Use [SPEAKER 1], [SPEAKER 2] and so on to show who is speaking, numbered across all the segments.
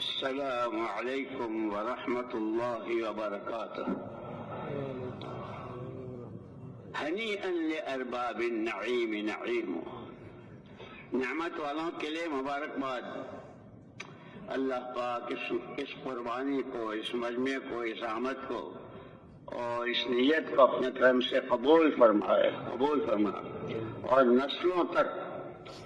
[SPEAKER 1] السلام علیکم ورحمۃ اللہ وبرکاتہ۔ ہنیئا لارباب النعیم نعیم، نعمت والوں کے لیے مبارکباد۔ اللہ پاک اس قربانی کو، اس مجمع کو، اس آمد کو اور اس نیت کو اپنے کرم سے قبول فرمائے اور نسلوں تک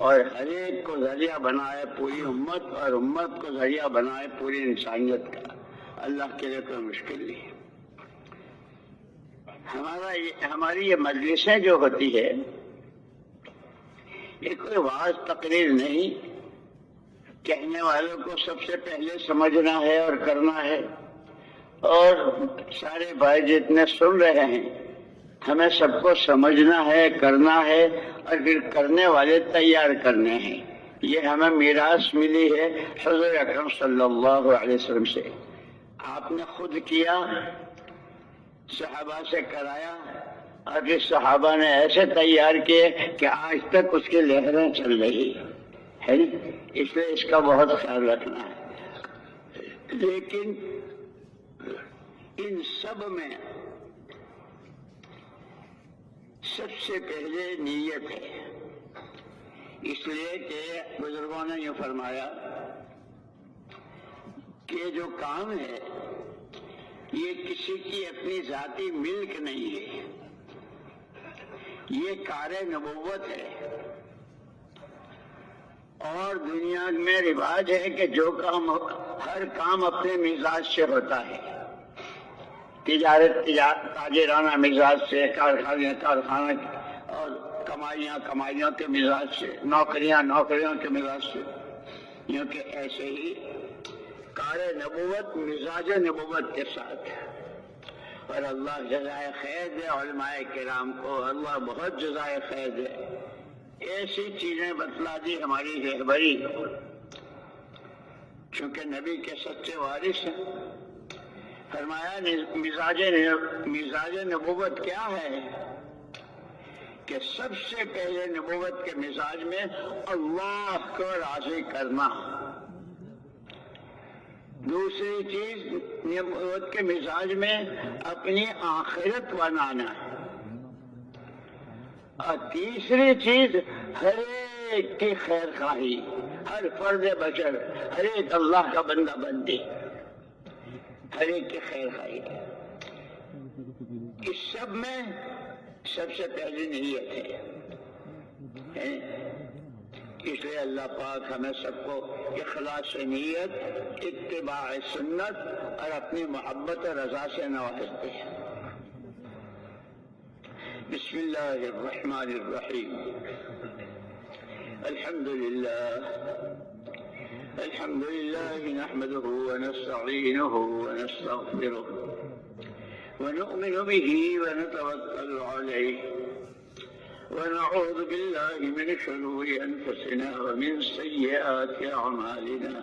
[SPEAKER 1] اور ہر ایک کو ذریعہ بنائے پوری امت، اور امت کو ذریعہ بنائے پوری انسانیت کا۔ اللہ کے لیے کوئی مشکل نہیں۔ ہماری یہ مجلسیں جو ہوتی ہے یہ کوئی واعظ تقریر نہیں، کہنے والوں کو سب سے پہلے سمجھنا ہے اور کرنا ہے، اور سارے بھائی جتنے سن رہے ہیں ہمیں سب کو سمجھنا ہے، کرنا ہے، اور پھر کرنے والے تیار کرنے ہیں۔ یہ ہمیں میراث ملی ہے حضور اکرم صلی اللہ علیہ وسلم سے۔ آپ نے خود کیا، صحابہ سے کرایا، اور پھر صحابہ نے ایسے تیار کیے کہ آج تک اس کی لہریں چل رہی ہے، اس لیے اس کا بہت خیال رکھنا ہے۔ لیکن ان سب میں سب سے پہلے نیت ہے، اس لیے کہ بزرگوں نے یہ فرمایا کہ جو کام ہے یہ کسی کی اپنی ذاتی ملک نہیں ہے، یہ کار نبوت ہے۔ اور دنیا میں رواج ہے کہ جو کام، ہر کام اپنے مزاج سے ہوتا ہے، تاجرانہ مزاج سے، کارخانہ اور کمائیاں کے مزاج سے، نوکریوں کے مزاج سے، کیونکہ ایسے ہی کار نبوت مزاج نبوت کے ساتھ۔ اور اللہ جزائے خیر دے علماء کرام کو، اللہ بہت جزائے خیر دے، ایسی چیزیں بتلا دی ہماری رہبری، چونکہ نبی کے سچے وارث ہیں۔ فرمایا مزاج نبوت کیا ہے کہ سب سے پہلے نبوت کے مزاج میں اللہ کو راضی کرنا، دوسری چیز نبوت کے مزاج میں اپنی آخرت بنانا، اور تیسری چیز ہر ایک کی خیر خواہی، ہر فرد بشر، ہر ایک اللہ کا بندہ بندی، ہر ایک کی خیر خواہی۔ اس سب میں سب سے پہلی نیت ہے۔ اس لیے اللہ پاک ہمیں سب کو اخلاص نیت، اتباع سنت اور اپنی محبت اور رضا سے نوازتے ہیں۔ بسم اللہ الرحمن الرحیم۔ الحمد لله نحمده ونستعينه ونستغفره ونؤمن به ونتوكل عليه ونعوذ بالله من شرور أنفسنا ومن سيئات أعمالنا،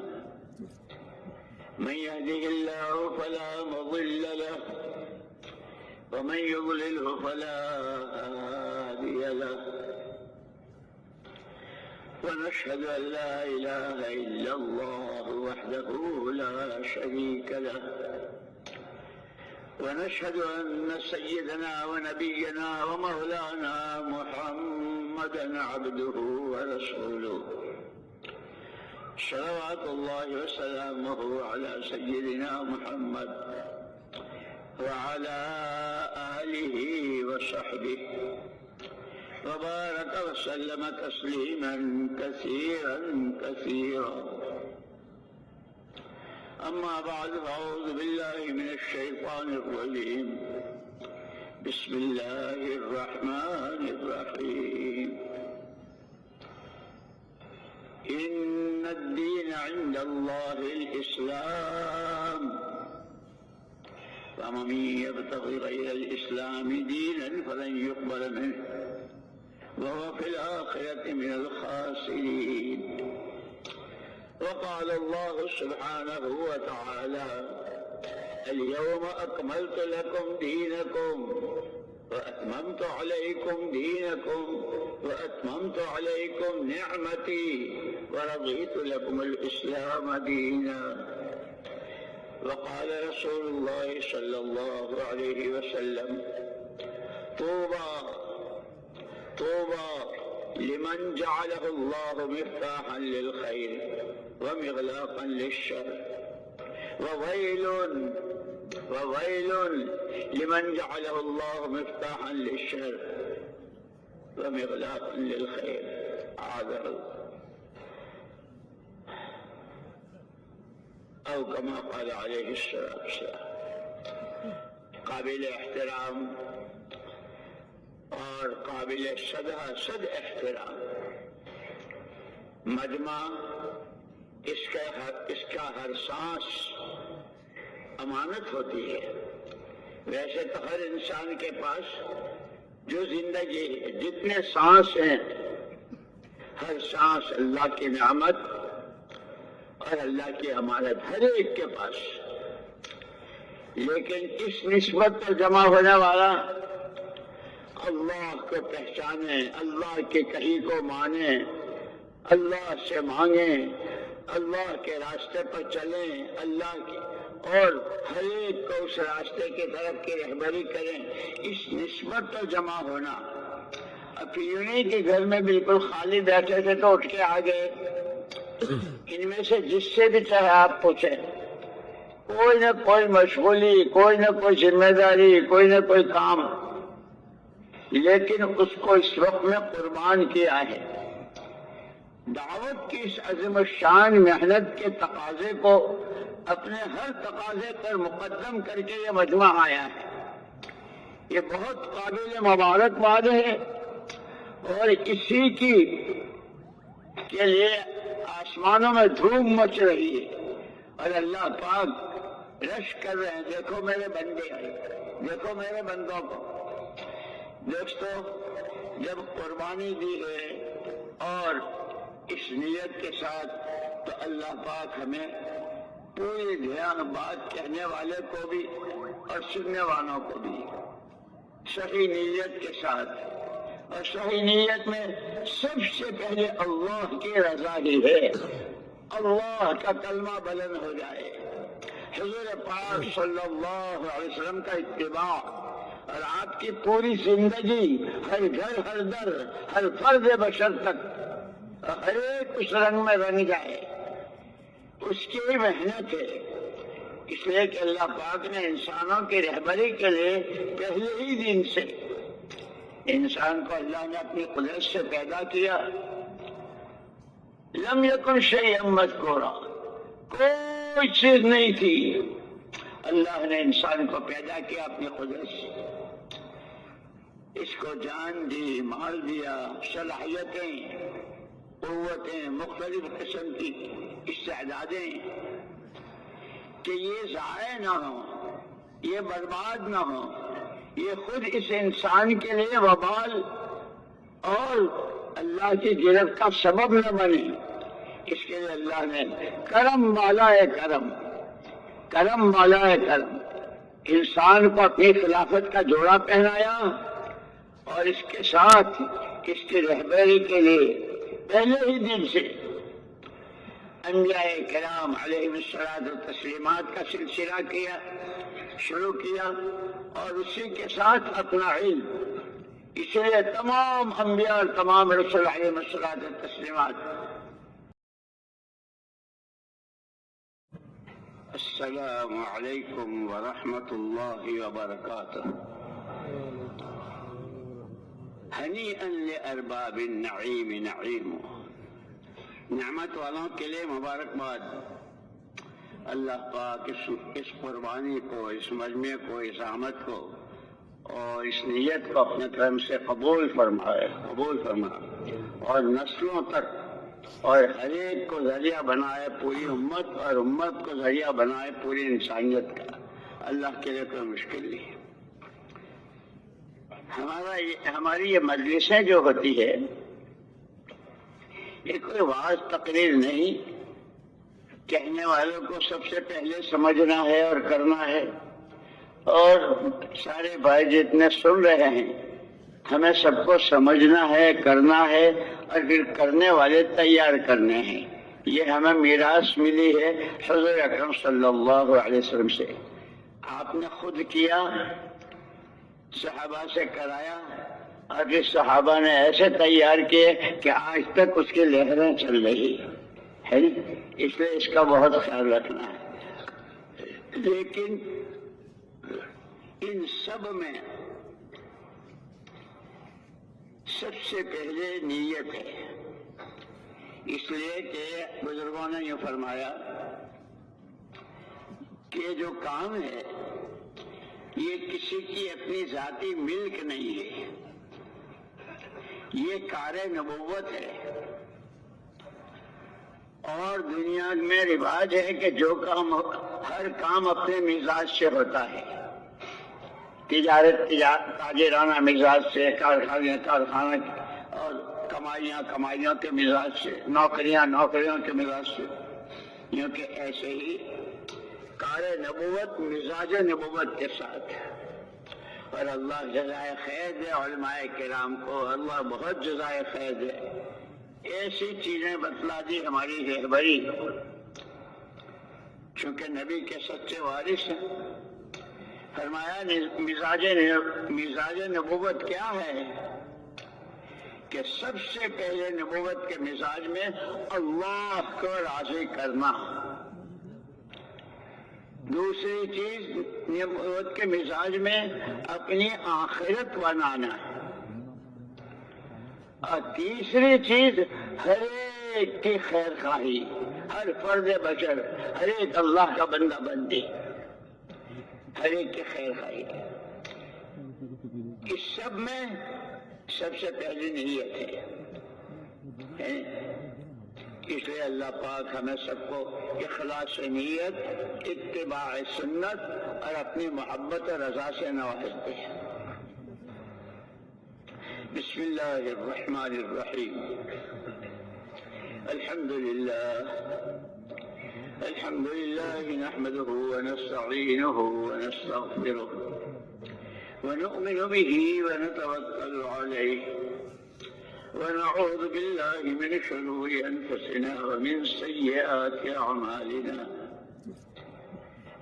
[SPEAKER 1] من يهده الله فلا مضل له ومن يضلله فلا هادي له، ونشهد أن لا إله إلا الله وحده لا شريك له، ونشهد أن سيدنا ونبينا ومولانا محمدا عبده ورسوله، صلوات الله وسلامه على سيدنا محمد وعلى آله وصحبه وبارك وسلم تسليما كثيرا كثيرا۔ أما بعد، فأعوذ بالله من الشيطان الرجيم، بسم الله الرحمن الرحيم۔ إن الدين عند الله الإسلام، فمن يبتغي غير الإسلام دينا فلن يقبل منه وهو في الآخرة من الخاسرين۔ وقال الله سبحانه وتعالى: اليوم أكملت لكم دينكم وأتممت عليكم دينكم وأتممت عليكم نعمتي ورضيت لكم الإسلام دينا. وقال رسول الله صلى الله عليه وسلم: طوبى لمن جعله الله مفتاحا للخير ومغلاقا للشر، وويل لمن جعله الله مفتاحا للشر ومغلاقا للخير. أعاذنا الله. أو كما قال عليه الصلاة والسلام. قابل احترام اور قابل صد احترام مجمع، اس کا ہر سانس امانت ہوتی ہے. ویسے تو ہر انسان کے پاس جو زندگی ہے، جتنے سانس ہیں، ہر سانس اللہ کی نعمت اور اللہ کی امانت ہر ایک کے پاس. لیکن اس نسبت پر جمع ہونے والا اللہ کو پہچانے، اللہ کے کہی کو مانے، اللہ سے مانگیں، اللہ کے راستے پر چلیں، اللہ کی اور ہر ایک کو اس راستے کی طرف کی رہبری کریں. اس نسبت پر جمع ہونا. اب یوں نہیں کہ گھر میں بالکل خالی بیٹھے تھے تو اٹھ کے آ گئے. ان میں سے جس سے بھی چاہے آپ پوچھیں، کوئی نہ کوئی مشغولی، کوئی نہ کوئی ذمہ داری، کوئی نہ کوئی کام، لیکن اس کو اس وقت میں قربان کیا ہے. دعوت کی اس عظیم الشان محنت کے تقاضے کو اپنے ہر تقاضے پر مقدم کر کے یہ مجمع آیا ہے. یہ بہت قابل مبارکباد ہے اور اسی کے لیے آسمانوں میں دھوم مچ رہی ہے اور اللہ پاک رش کر رہے ہیں. دیکھو میرے بندے، دیکھو میرے بندوں کو. دوستو، جب قربانی دی ہے اور اس نیت کے ساتھ، تو اللہ پاک ہمیں پوری دھیان بات کہنے والے کو بھی اور سننے والوں کو بھی صحیح نیت کے ساتھ، اور صحیح نیت میں سب سے پہلے اللہ کی رضا ہی ہے. اللہ کا کلمہ بلند ہو جائے، حضور پاک صلی اللہ علیہ وسلم کا اتباع، اور آپ کی پوری زندگی ہر گھر، ہر در، ہر فرد بشر تک ہر ایک اس رنگ میں رنگ جائے. اس کی محنت ہے. اس لیے کہ اللہ پاک نے انسانوں کی رہبری کے لیے پہلے ہی دن سے انسان کو اللہ نے اپنی قدرت سے پیدا کیا. لم یکن شیئا مذکورا، کوئی چیز نہیں تھی. اللہ نے انسان کو پیدا کیا اپنی قدرت سے. اس کو جان دی، مال دیا، صلاحیتیں، قوتیں، مختلف قسم کی استعدادیں، کہ یہ ضائع نہ ہو، یہ برباد نہ ہو، یہ خود اس انسان کے لیے وبال اور اللہ کی گرفت کا سبب نہ بنے. اس کے لیے اللہ نے کرم بالائے کرم انسان کو اپنی خلافت کا جوڑا پہنایا، اور اس کے ساتھ اس کی رہبری کے لیے پہلے ہی دن سے انبیاء کرام علیہ الصلوۃ والتسلیمات کا سلسلہ شروع کیا، اور اسی کے ساتھ اپنا علم. اس لیے تمام انبیاء اور تمام رسول علیہ الصلوۃ والتسلیمات. السلام علیکم ورحمۃ اللہ وبرکاتہ. ہنیئا لارباب النعیم نعیم. نعمت والوں کے لیے مبارکباد. اللہ پاک اس قربانی کو، اس مجمع کو، اس آمد کو اور اس نیت کو اپنے کرم سے قبول فرمائے اور نسلوں تک اور ہر ایک کو ذریعہ بنائے، پوری امت اور امت کو ذریعہ بنائے پوری انسانیت کا. اللہ کے لیے کوئی مشکل نہیں. ہماری یہ مجلسیں جو ہوتی ہے، یہ کوئی واعظ تقریر نہیں. کہنے والوں کو سب سے پہلے سمجھنا ہے اور کرنا ہے، اور سارے بھائی جتنے سن رہے ہیں ہمیں سب کو سمجھنا ہے، کرنا ہے، اور پھر کرنے والے تیار کرنے ہیں۔ یہ ہمیں میراث ملی ہے حضور اکرم صلی اللہ علیہ وسلم سے۔ آپ نے خود کیا، صحابہ سے کرایا، اور پھر صحابہ نے ایسے تیار کیے کہ آج تک اس کی لہریں چل رہی ہے، اس لیے اس کا بہت خیال رکھنا ہے۔ لیکن ان سب میں سب سے پہلے نیت ہے، اس لیے کہ بزرگوں نے یہ فرمایا کہ جو کام ہے یہ کسی کی اپنی ذاتی ملک نہیں ہے، یہ کار نبوت ہے۔ اور دنیا میں رواج ہے کہ جو کام، ہر کام اپنے مزاج سے ہوتا ہے، تاجرانہ مزاج سے، کارخانہ اور کمائیوں کے مزاج سے، نوکریوں کے مزاج سے، کیونکہ ایسے ہی کار نبوت مزاج نبوت کے ساتھ۔ اور اللہ جزائے خیر دے علماء کرام کو، اللہ بہت جزائے خیر دے، ایسی چیزیں بتلا دی ہماری رہبری، چونکہ نبی کے سچے وارث ہیں۔ فرمایا مزاج نبوت کیا ہے کہ سب سے پہلے نبوت کے مزاج میں اللہ کو راضی کرنا، دوسری چیز نبوت کے مزاج میں اپنی آخرت بنانا، اور تیسری چیز ہر ایک کی خیر خواہی، ہر فرد بشر، ہر ایک اللہ کا بندہ بندی، ہر ایک کی خیر خواہی۔ اس سب میں سب سے پہلی نیت ہے، اس لیے اللہ پاک ہمیں سب کو اخلاص نیت، اتباع سنت اور اپنی محبت اور رضا سے نوازتے ہیں۔ بسم اللہ الرحمن الرحیم۔ الحمد للہ نحمده ونستعینه ونستغفره ونؤمن به ونتوکل علیہ ونعوذ باللہ من شرور انفسنا ومن سیئات اعمالنا،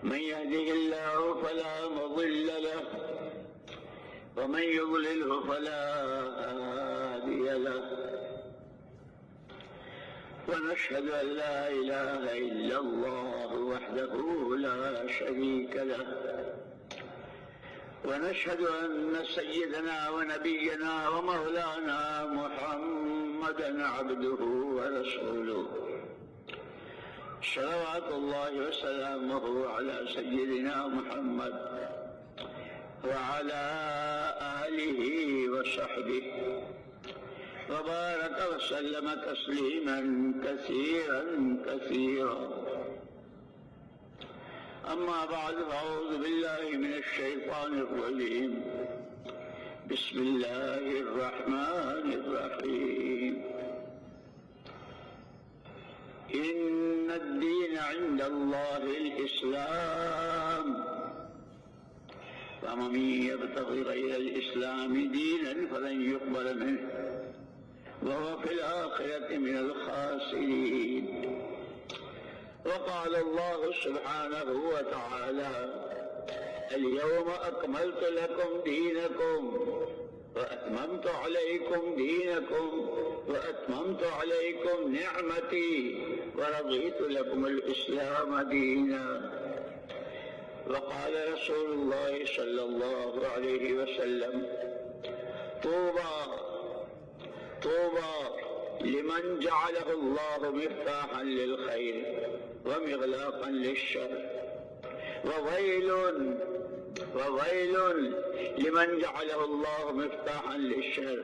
[SPEAKER 1] من يهده الله فلا مضل له ومن يضلله فلا هادي له، ونشهد أن لا إله إلا الله وحده لا شريك له، ونشهد أن سيدنا ونبينا ومولانا محمدا عبده ورسوله، صلوات الله وسلامه على سيدنا محمد وعلى آله وصحبه وبارك وسلم تسليما كثيرا كثيرا، أما بعد فأعوذ بالله من الشيطان الرجيم، بسم الله الرحمن الرحيم، إن الدين عند الله الإسلام، فمن يبتغي غير الإسلام دينا فلن يقبل منه وهو في الآخرة من الخاسرين، وقال الله سبحانه وتعالى اليوم أكملت لكم دينكم وأتممت عليكم دينكم وأتممت عليكم نعمتي ورضيت لكم الإسلام دينا، وقال رسول الله صلى الله عليه وسلم طوبى لمن جعله الله مفتاحا للخير ومغلاقا للشر، وويل لمن جعله الله مفتاحا للشر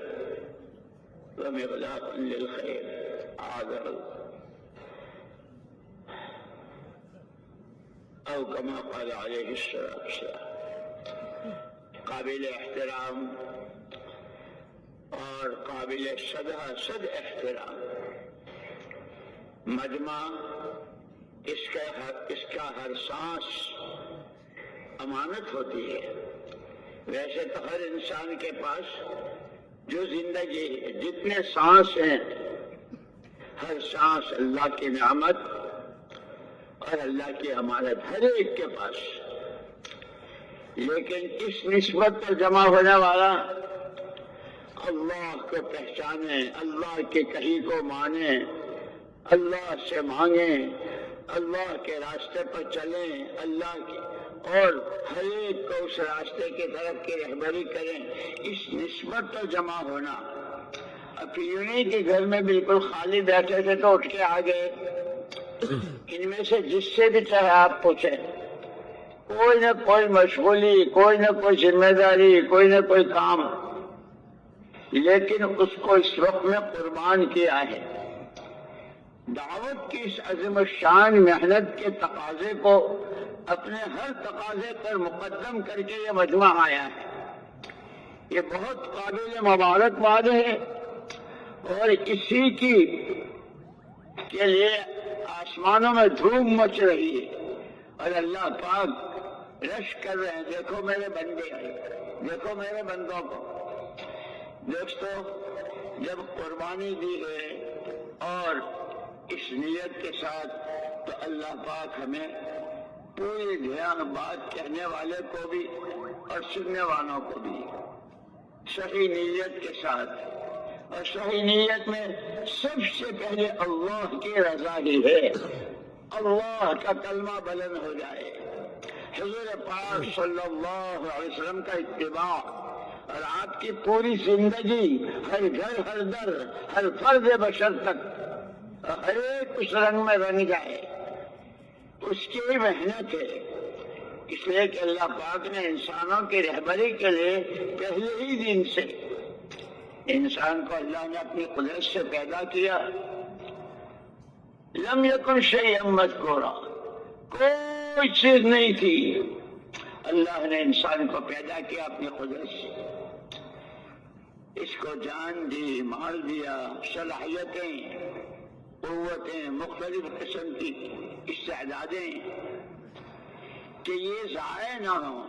[SPEAKER 1] ومغلاقا للخير، أعاذنا الله، أو كما قال عليه الصلاة والسلام۔ قابل احترام اور قابل صد احترام مجمع، اس کا ہر سانس امانت ہوتی ہے۔ ویسے تو ہر انسان کے پاس جو زندگی ہے، جتنے سانس ہیں، ہر سانس اللہ کی نعمت اور اللہ کی امانت ہر ایک کے پاس. لیکن اس نسبت پر جمع ہونے والا اللہ کو پہچانے، اللہ کے کہیں کو مانے، اللہ سے مانگیں، اللہ کے راستے پر چلیں، اللہ کے اور ہر ایک کو اس راستے کی طرف کی رہبری کریں. اس نسبت پر جمع ہونا. اب یوں نہیں کہ گھر میں بالکل خالی بیٹھے تھے تو اٹھ کے آ گئے. ان میں سے جس سے بھی چاہے آپ پوچھیں، کوئی نہ کوئی مشغولی، کوئی نہ کوئی ذمہ داری، کوئی نہ کوئی کام، لیکن اس کو اس وقت میں قربان کیا ہے. دعوت کی اس عظیم الشان محنت کے تقاضے کو اپنے ہر تقاضے پر مقدم کر کے یہ مجمع آیا ہے. یہ بہت قابل مبارکباد ہے اور اسی کی کے لیے آسمانوں میں دھوم مچ رہی ہے اور اللہ پاک رش کر رہے ہیں. دیکھو میرے بندے آئے، دیکھو میرے بندوں کو. دوستو، جب قربانی دی ہے اور اس نیت کے ساتھ، تو اللہ پاک ہمیں پوری دھیان بات کہنے والے کو بھی اور سننے والوں کو بھی صحیح نیت کے ساتھ، اور صحیح نیت میں سب سے پہلے اللہ کی رضا ہی ہے. اللہ کا کلمہ بلند ہو جائے، حضور پاک صلی اللہ علیہ وسلم کا اتباع، اور آپ کی پوری زندگی ہر گھر، ہر در، ہر فرد بشر تک ہر ایک اس رنگ میں رنگ جائے. اس کی محنت ہے. اس لیے کہ اللہ پاک نے انسانوں کی رہبری کے لیے پہلے ہی دن سے انسان کو اللہ نے اپنی قدرت سے پیدا کیا. لم یکن شیئا مذکورا، کوئی چیز نہیں تھی، اللہ نے انسان کو پیدا کیا اپنی قدرت سے. اس کو جان دی، مال دیا، صلاحیتیں، قوتیں، مختلف قسم کی استعدادیں، کہ یہ ضائع نہ ہو،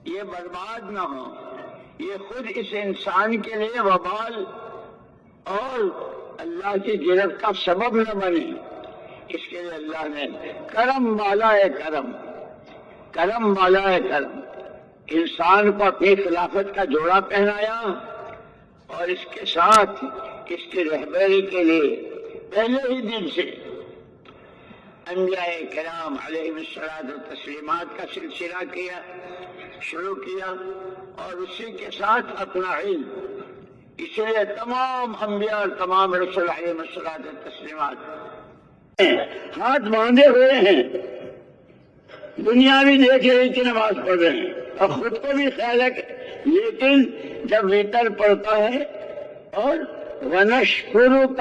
[SPEAKER 1] یہ برباد نہ ہو، یہ خود اس انسان کے لیے وبال اور اللہ کی گرفت کا سبب نہ بنے. اس کے لیے اللہ نے کرم بالائے کرم، کرم بالائے کرم انسان کو اپنی خلافت کا جوڑا پہنایا، اور اس کے ساتھ اس کی رہبری کے لیے پہلے ہی دن سے انبیاء کرام علیہ الصلوۃ والتسلیمات کا سلسلہ شروع کیا، اور اسی کے ساتھ اپنا علم. اس لیے تمام انبیاء اور تمام رسول علیہ الصلوۃ والتسلیمات ہاتھ باندھے ہوئے ہیں، دنیا بھی دیکھ رہی کہ نماز پڑھ رہے ہیں اور خود کو بھی خیال ہے. لیکن جب ویتر پڑتا ہے اور ونشکرک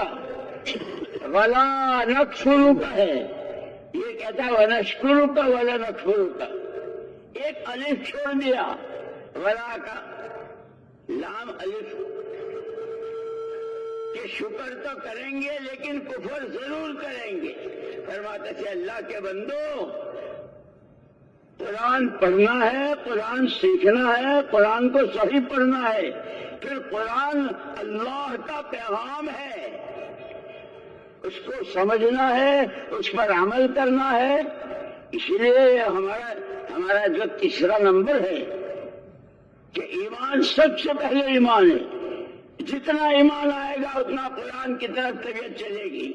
[SPEAKER 1] ولا نکفرک ہے، یہ کہتا ہے ونشکرک ولا نکفرک، ایک الف چھوڑ دیا، ولا کا لام الف، کہ شکر تو کریں گے لیکن کفر ضرور کریں گے. فرماتے تھے اللہ کے بندو، قرآن پڑھنا ہے، قرآن سیکھنا ہے، قرآن کو صحیح پڑھنا ہے، پھر قرآن اللہ کا پیغام ہے، اس کو سمجھنا ہے، اس پر عمل کرنا ہے. اس لیے ہمارا جو تیسرا نمبر ہے کہ ایمان سب سے پہلے ایمان ہے. جتنا ایمان آئے گا اتنا قرآن کی طرف طبیعت چلے گی،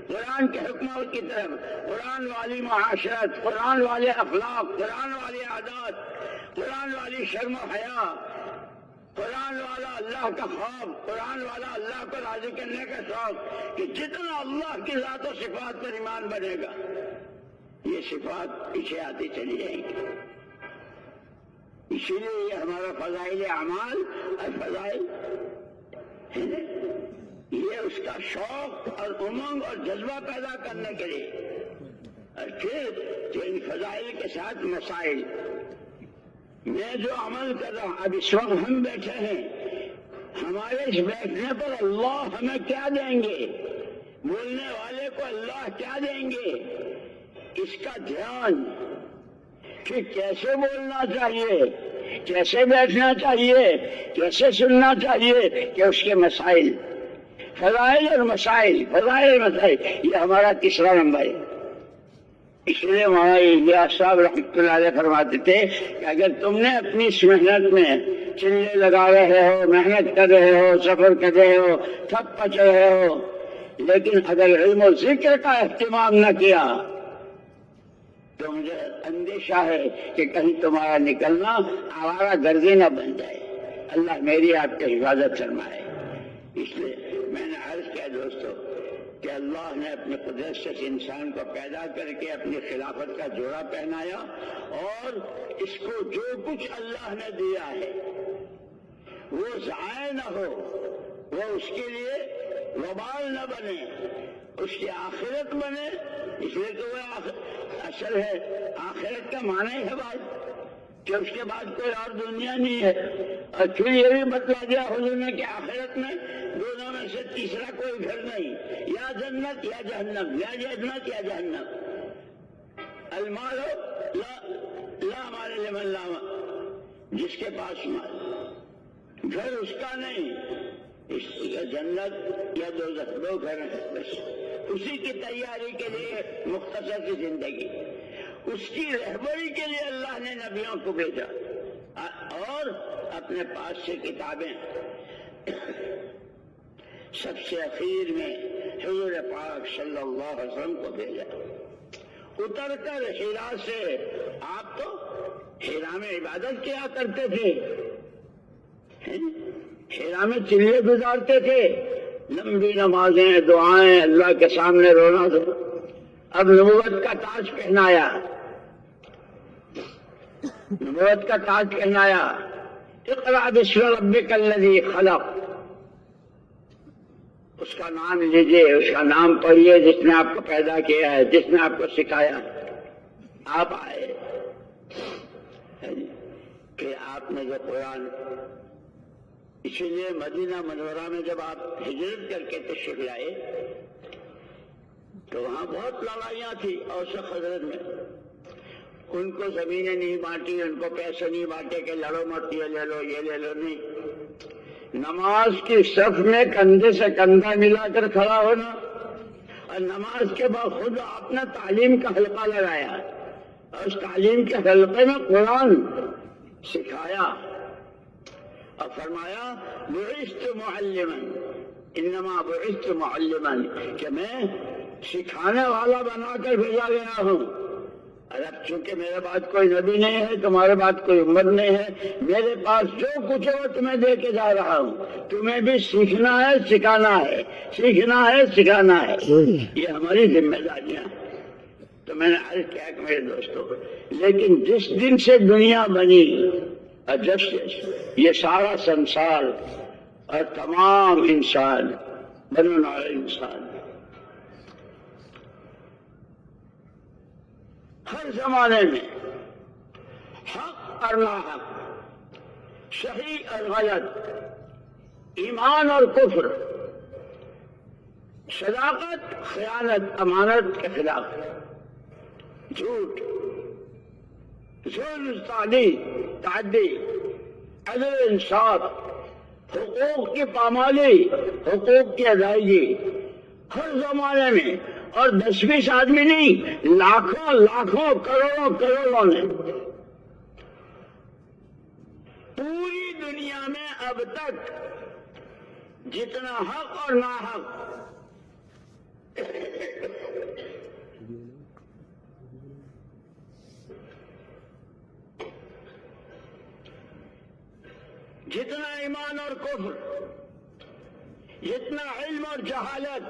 [SPEAKER 1] قرآن کے حکموں کی طرف، قرآن والی معاشرت، قرآن والے اخلاق، قرآن والی عادات، قرآن والی شرم و حیا، قرآن والا اللہ کا خوف، قرآن والا اللہ کو راضی کرنے کا شوق، کہ جتنا اللہ کی ذات و صفات پر ایمان بنے گا یہ صفات پیچھے آتی چلی جائیں گی. اسی لیے یہ ہمارا فضائل اعمال اور فضائل یہ اس کا شوق اور امنگ اور جذبہ پیدا کرنے کے لیے، اور پھر ان فضائل کے ساتھ مسائل. میں جو عمل کر رہا ہوں، اب اس وقت ہم بیٹھے ہیں، ہمارے اس بیٹھنے پر اللہ ہمیں کیا دیں گے، بولنے والے کو اللہ کیا دیں گے، اس کا دھیان، کہ کیسے بولنا چاہیے، کیسے بیٹھنا چاہیے، کیسے سننا چاہیے، کہ اس کے مسائل، فضائل اور مسائل، فضائل اور مسائل، یہ ہمارا تیسرا نمبر ہے۔ اس لیے مولانا الیاس صاحب رحمۃ اللہ علیہ فرماتے تھے کہ اگر تم نے اپنی اس محنت میں چلے لگا رہے ہو، محنت کر رہے ہو، سفر کر رہے ہو، تھک پچ رہے ہو، لیکن اگر علم و ذکر کا اہتمام نہ کیا تو مجھے اندیشہ ہے کہ کہیں تمہارا نکلنا آوارہ گردی نہ بن جائے۔ اللہ میری آپ کی حفاظت فرمائے۔ اس لیے میں نے عرض کیا دوستو کہ اللہ نے اپنی قدرت سے انسان کو پیدا کر کے اپنی خلافت کا جوڑا پہنایا، اور اس کو جو کچھ اللہ نے دیا ہے وہ ضائع نہ ہو، وہ اس کے لیے وبال نہ بنے، اس کی آخرت بنے۔ اس لیے کہ وہ اصل ہے، آخرت کا معنی ہے بات کہ اس کے بعد کوئی اور دنیا نہیں ہے۔ اور پھر یہ بھی بتلا دیا حضور نے کہ آخرت میں دونوں میں سے تیسرا کوئی گھر نہیں، یا جنت یا جہنم، یا جنت یا جہنم۔ المال لا مال لمن لا مال، جس کے پاس مال، گھر اس کا نہیں، اس یا جنت یا دوزخ، دو گھر ہیں بس۔ اسی کی تیاری کے لیے مختصر کی زندگی، اس کی رہبری کے لیے اللہ نے نبیوں کو بھیجا، اور اپنے پاس سے کتابیں سب سے اخیر میں حضور پاک صلی اللہ علیہ وسلم کو بھیجا۔ اتر کر ہیرا سے، آپ تو ہیرا میں عبادت کیا کرتے تھے، ہیرا میں چلے گزارتے تھے، لمبی نمازیں، دعائیں، اللہ کے سامنے رونا تھا۔ اب نبوت کا تاج پہنایا، نبوت کا تاج پہنایا۔ اقرأ باسم ربک الذی خلق، اس کا نام لیجئے، اس کا نام پڑھیے جس نے آپ کو پیدا کیا ہے، جس نے آپ کو سکھایا۔ آپ آئے کہ آپ نے جو قرآن، اسی لیے مدینہ منورہ میں جب آپ ہجرت کر کے تشریف لائے تو وہاں بہت لڑائیاں تھی اوس و خزرج میں۔ ان کو زمینیں نہیں بانٹی، ان کو پیسے نہیں بانٹے کہ لڑو مت، یہ لے لو یہ لے لو، نہیں۔ نماز کی صف میں کندھے سے کندھا ملا کر کھڑا ہونا، اور نماز کے بعد خود آپ نے تعلیم کا حلقہ لگایا، اور اس تعلیم کے حلقے میں قرآن سکھایا، اور فرمایا بعثت معلما، انما بعثت معلما، کہ میں سکھانے والا بنا کر بھیجا گیا ہوں۔ اب چونکہ میرے بعد کوئی نبی نہیں ہے، تمہارے بعد کوئی امت نہیں ہے، میرے پاس جو کچھ ہے وہ تمہیں دے کے جا رہا ہوں، تمہیں بھی سیکھنا ہے، سکھانا ہے، سیکھنا ہے، سکھانا ہے، یہ ہماری ذمہ داریاں۔ تو میں نے عرض کیا کہ میرے دوستوں، لیکن جس دن سے دنیا بنی اور جب سے یہ سارا سنسار اور تمام انسان، بنو نوع انسان، ہر زمانے میں حق اور ناحق، صحیح اور غلط، ایمان اور کفر، صداقت، خیانت، امانت کے خلاف، جھوٹ، ظلم، تعدی، عدل، انصاف، حقوق کی پامالی، حقوق کی ادائیگی، ہر زمانے میں، اور 10-20 آدمی نہیں، لاکھوں لاکھوں، کروڑوں کروڑوں نے پوری دنیا میں اب تک جتنا حق اور ناحق جتنا ایمان اور کفر، جتنا علم اور جہالت،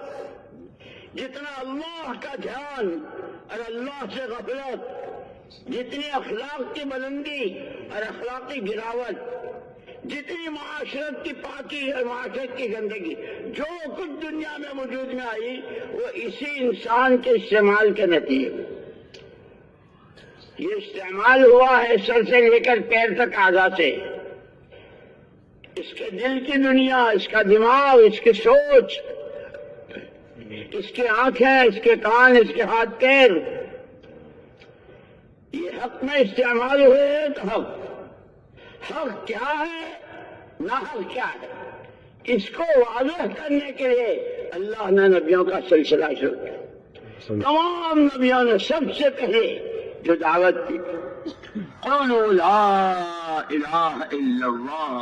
[SPEAKER 1] جتنا اللہ کا دھیان اور اللہ سے غفلت، جتنی اخلاق کی بلندی اور اخلاقی گراوٹ، جتنی معاشرت کی پاکی اور معاشرت کی گندگی، جو کچھ دنیا میں وجود میں آئی وہ اسی انسان کے استعمال کے نتیجے میں یہ استعمال ہوا ہے، سر سے لے کر پیر تک اعضاء سے۔ اس کے دل کی دنیا، اس کا دماغ، اس کی سوچ، اس کی آنکھیں، اس کے کان، اس کے ہاتھ پیر، یہ حق میں استعمال ہوئے ہیں تو حق کیا ہے ناحق کیا ہے، اس کو واضح کرنے کے لیے اللہ نے نبیوں کا سلسلہ شروع کیا۔ تمام نبیوں نے سب سے پہلے جو دعوت کی قولوا لا الہ الا اللہ،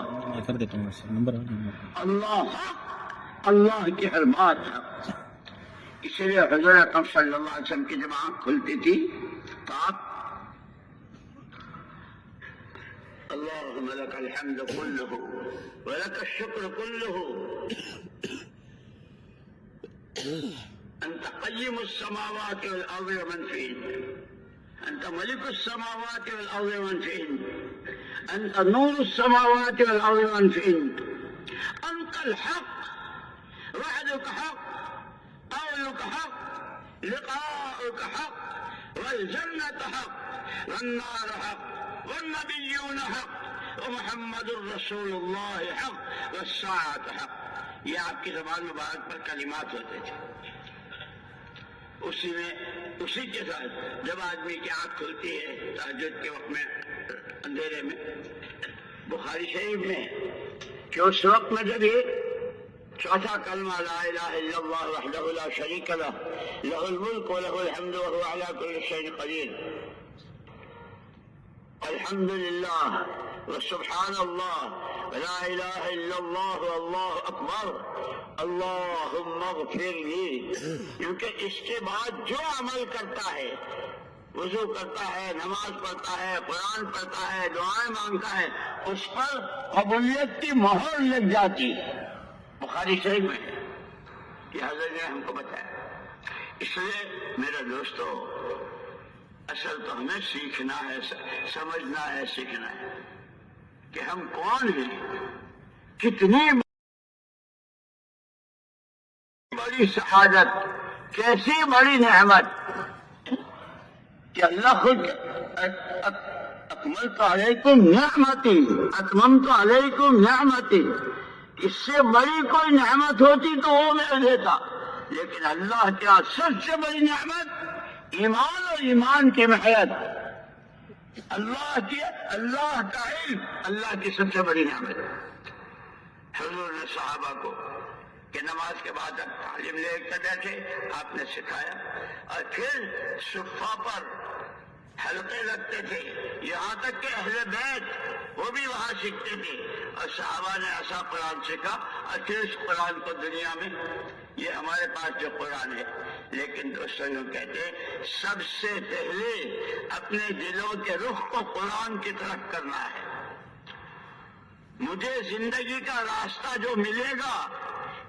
[SPEAKER 1] اللہ حق، اللہ کی ہر بات حق۔ اس لیے حضور اکرم صلی اللہ علیہ وسلم کی جب آنکھ کھلتی تھی تو آپ اللهم لك الحمد كله ولك الشكر كله أنت قيم السماوات والأرض ومن فيهن، أنت ملك السماوات والأرض ومن فيهن، أنت نور السماوات والأرض ومن فيهن، أنت الحق، وعدك حق، قولك حق، لقاؤك حق، والجنة حق، والنار حق، والنبيون حق، ومحمد رسول الله حق، والساعة حق۔ یہ آپ کی زبان مبارک پر کلمات ہوتے تھے۔ اسی کے ساتھ جب آدمی کی آنکھ کھلتی ہے تہجد کے وقت میں اندھیرے میں، بخاری شریف میں کہ اس وقت میں جب یہ چوتھا کلمہ لا الہ الا اللہ وحدہ لا شریک لہ لہ الملک ولہ الحمد وہو علی کل شیء قدیر، الحمد للہ وسبحان اللہ ولا الہ الا اللہ واللہ اکبر اللہم اغفر لی، کیونکہ اس کے بعد جو عمل کرتا ہے، وضو کرتا ہے، نماز پڑھتا ہے، قرآن پڑھتا ہے، دعائیں مانگتا ہے، اس پر قبولیت کی مہر لگ جاتی ہے۔ بخاری شریف میں یہ حضرت نے ہم کو بتایا۔ اس لیے میرے دوستو، اصل تو ہمیں سیکھنا ہے، سمجھنا ہے، سیکھنا ہے کہ ہم کون ہیں، کتنی بڑی سعادت، کیسی بڑی نعمت کہ اللہ خود اکملت علیکم نعمتی، اتممت علیکم نعمتی، اس سے بڑی کوئی نعمت ہوتی تو وہ میں دیتا، لیکن اللہ کیا سب سے بڑی نعمت ایمان اور ایمان کی محیط، اللہ کا علم اللہ کی سب سے بڑی نعمت۔ حضور نے صحابہ کو کہ نماز کے بعد اب تعلیم لے کر بیٹھے، آپ نے سکھایا، اور پھر صفہ پر حلقے لگتے تھے، یہاں تک کہ اہل بیت وہ بھی وہاں سیکھتے تھے، اور صحابہ نے ایسا قرآن سیکھا، اور پھر اس قرآن کو دنیا میں، یہ ہمارے پاس جو قرآن ہے، لیکن دوستوں یوں کہتے ہیں سب سے پہلے اپنے دلوں کے رخ کو قرآن کی طرف کرنا ہے۔ مجھے زندگی کا راستہ جو ملے گا،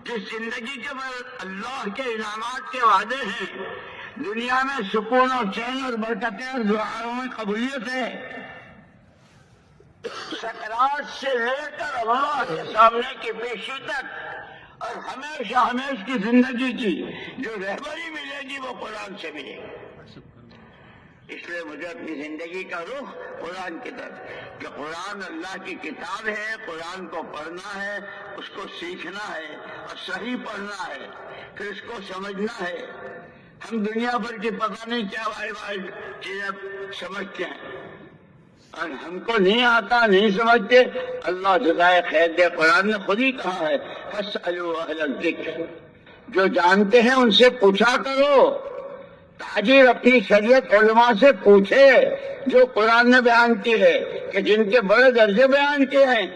[SPEAKER 1] جس زندگی کے بعد اللہ کے انعامات کے وعدے ہیں، دنیا میں سکون اور چین اور برکتیں اور دعاؤں میں قبولیت ہے، سکرات سے لے کر اللہ کے سامنے کی پیشی تک، اور ہمیشہ ہمیشہ کی زندگی کی جو رہبری ملے گی وہ قرآن سے ملے گی۔ اس لیے مجھے اپنی زندگی کا رخ قرآن کی طرف، کہ قرآن اللہ کی کتاب ہے، قرآن کو پڑھنا ہے، اس کو سیکھنا ہے، اور صحیح پڑھنا ہے، پھر اس کو سمجھنا ہے۔ ہم دنیا بھر کی پتہ نہیں کیا واحد چیزیں سمجھتے ہیں، اور ہم کو نہیں آتا، نہیں سمجھتے، اللہ جزائے خیر دے۔ قرآن نے خود ہی کہا ہے فاسألوا اہل الذکر، جو جانتے ہیں ان سے پوچھا کرو۔ تاجر اپنی شریعت علماء سے پوچھے جو قرآن نے بیان کی ہے، کہ جن کے بڑے درجے بیان کیے ہیں۔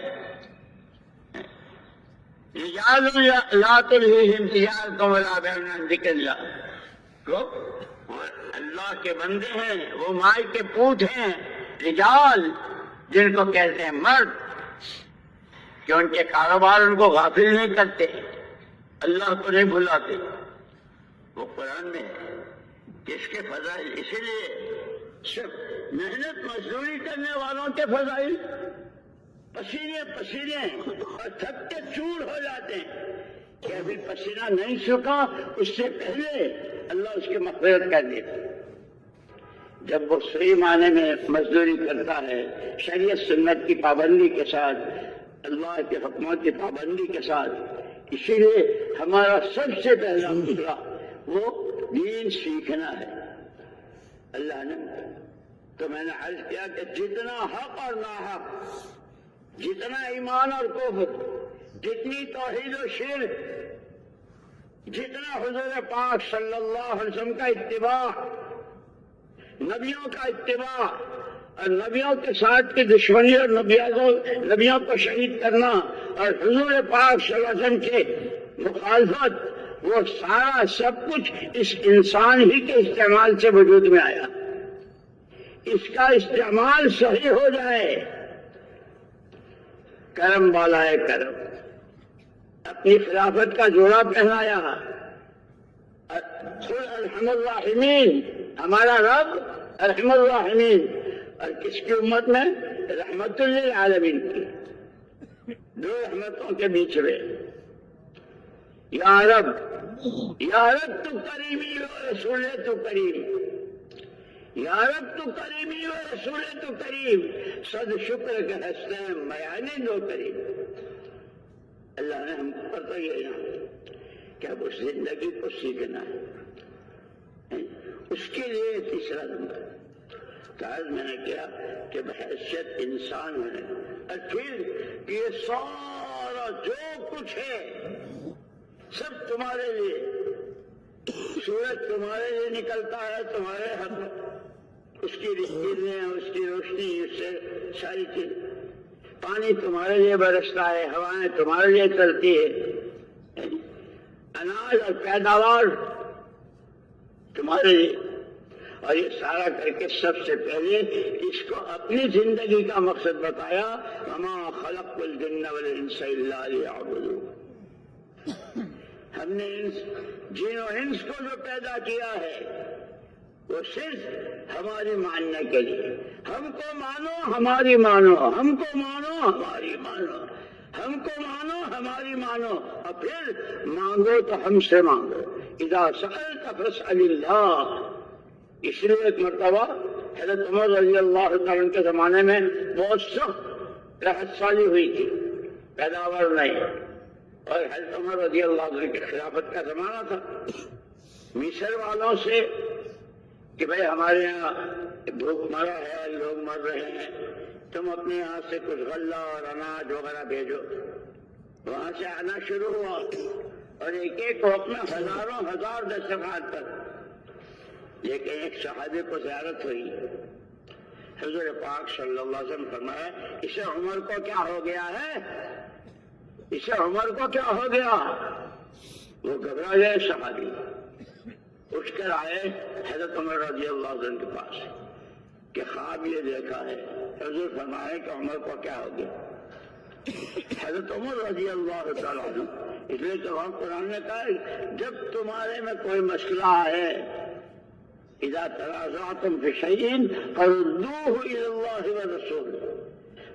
[SPEAKER 1] رجال لا تلہیہم تجارۃ ولا بیع عن ذکر اللہ، وہ اللہ کے بندے ہیں، وہ مائی کے پوت ہیں، رجال جن کو کہتے ہیں مرد، کہ ان کے کاروبار ان کو غافل نہیں کرتے، اللہ کو نہیں بھلاتے۔ وہ قرآن میں کس کے فضائل، اسی لیے صرف محنت مزدوری کرنے والوں کے فضائل، پسینے اور تھک کے چور ہو جاتے ہیں کہ ابھی پسینہ نہیں سکا، اس سے پہلے اللہ اس کی مغفرت کر دیتا۔ جب وہ صحیح معنی میں مزدوری کرتا ہے، شریعت سنت کی پابندی کے ساتھ، اللہ کے حکموں کی پابندی کے ساتھ، اسی لیے ہمارا سب سے پہلا مسئلہ وہ دین سیکھنا ہے۔ اللہ نے تو میں نے عرض کیا کہ جتنا حق اور ناحق جتنا ایمان اور کفر، جتنی توحید و شرک، جتنا حضور پاک صلی اللہ علیہ وسلم کا اتباع، نبیوں کا اتباع اور نبیوں کے ساتھ کی دشمنی اور نبیوں کو شہید کرنا اور حضور پاک صلی اللہ علیہ وسلم کے مخالفت، وہ سارا سب کچھ اس انسان ہی کے استعمال سے وجود میں آیا۔ اس کا استعمال صحیح ہو جائے، کرم والا ہے کرم، اپنی خلافت کا جوڑا پہنایا، قل ارحم الراحمین، ہمارا رب ارحم الراحمین، اور کس کی امت میں؟ رحمت للعالمین کی، دو رحمتوں کے بیچ میں۔ یا رب تو کریمی و رسول تو کریم، یا رب تو کریمی و رسول تو کریم، صد شکر کے ہستے میانے دو کریم۔ اللہ نے ہم پر تو یہ کہ اب اس زندگی کو سیکھنا ہے، اس کے لیے تیسرا نمبر کاج میں نے کیا کہ بحیثیت انسان ہونے، اور پھر یہ سارا جو کچھ ہے سب تمہارے لیے، سورج تمہارے لیے نکلتا ہے تمہارے حق میں، اس کی کرنیں، اس کی روشنی، اس سے ساری چیز، پانی تمہارے لیے برستا ہے، ہوائیں تمہارے لیے چلتی ہے، اناج اور پیداوار تمہارے لیے، اور یہ سارا کر کے سب سے پہلے اس کو اپنی زندگی کا مقصد بتایا، وما خلقت الجن والانس الا لیعبدون۔ ہم نے جن و انس کو جو پیدا کیا ہے وہ صرف ہماری ماننے کے لیے، ہم کو مانو ہماری مانو، ہم کو مانو ہماری مانو، ہم کو مانو ہماری مانو، اور پھر مانگو تو ہم سے مانگو۔ اذا سألت فاسأل اللہ۔ اس لیے ایک مرتبہ حضرت عمر رضی اللہ عنہ کے زمانے میں بہت سخت قحط سالی ہوئی تھی، پیداوار نہیں، اور حضرت عمر رضی اللہ عنہ کی خلافت کا زمانہ تھا۔ مصر والوں سے کہ بھئی ہمارے یہاں بھوک مرا ہے، لوگ مر رہے ہیں، تم اپنے یہاں سے کچھ غلہ اور اناج وغیرہ بھیجو۔ وہاں سے آنا شروع ہوا اور ایک ایک وقت میں ہزاروں ہزار دستخط تک، لیکن ایک صحابی کو زیارت ہوئی، حضور پاک صلی اللہ علیہ وسلم فرمایا اسے عمر کو کیا ہو گیا ہے، اسے عمر کو کیا ہو گیا؟ وہ گھبرا گئے صحابی، اٹھ کر آئے حضرت عمر رضی اللہ عنہ کے پاس کہ خواب یہ دیکھا ہے، حضور فرمائے کہ عمر کو کیا ہو گیا؟ حضرت عمر رضی اللہ تعالیٰ عنہ، اس لیے کہ وہاں قرآن نے کہا جب تمہارے میں کوئی مسئلہ ہے، اذا تنازعتم فی شیء فردوہ الی اللہ والرسول،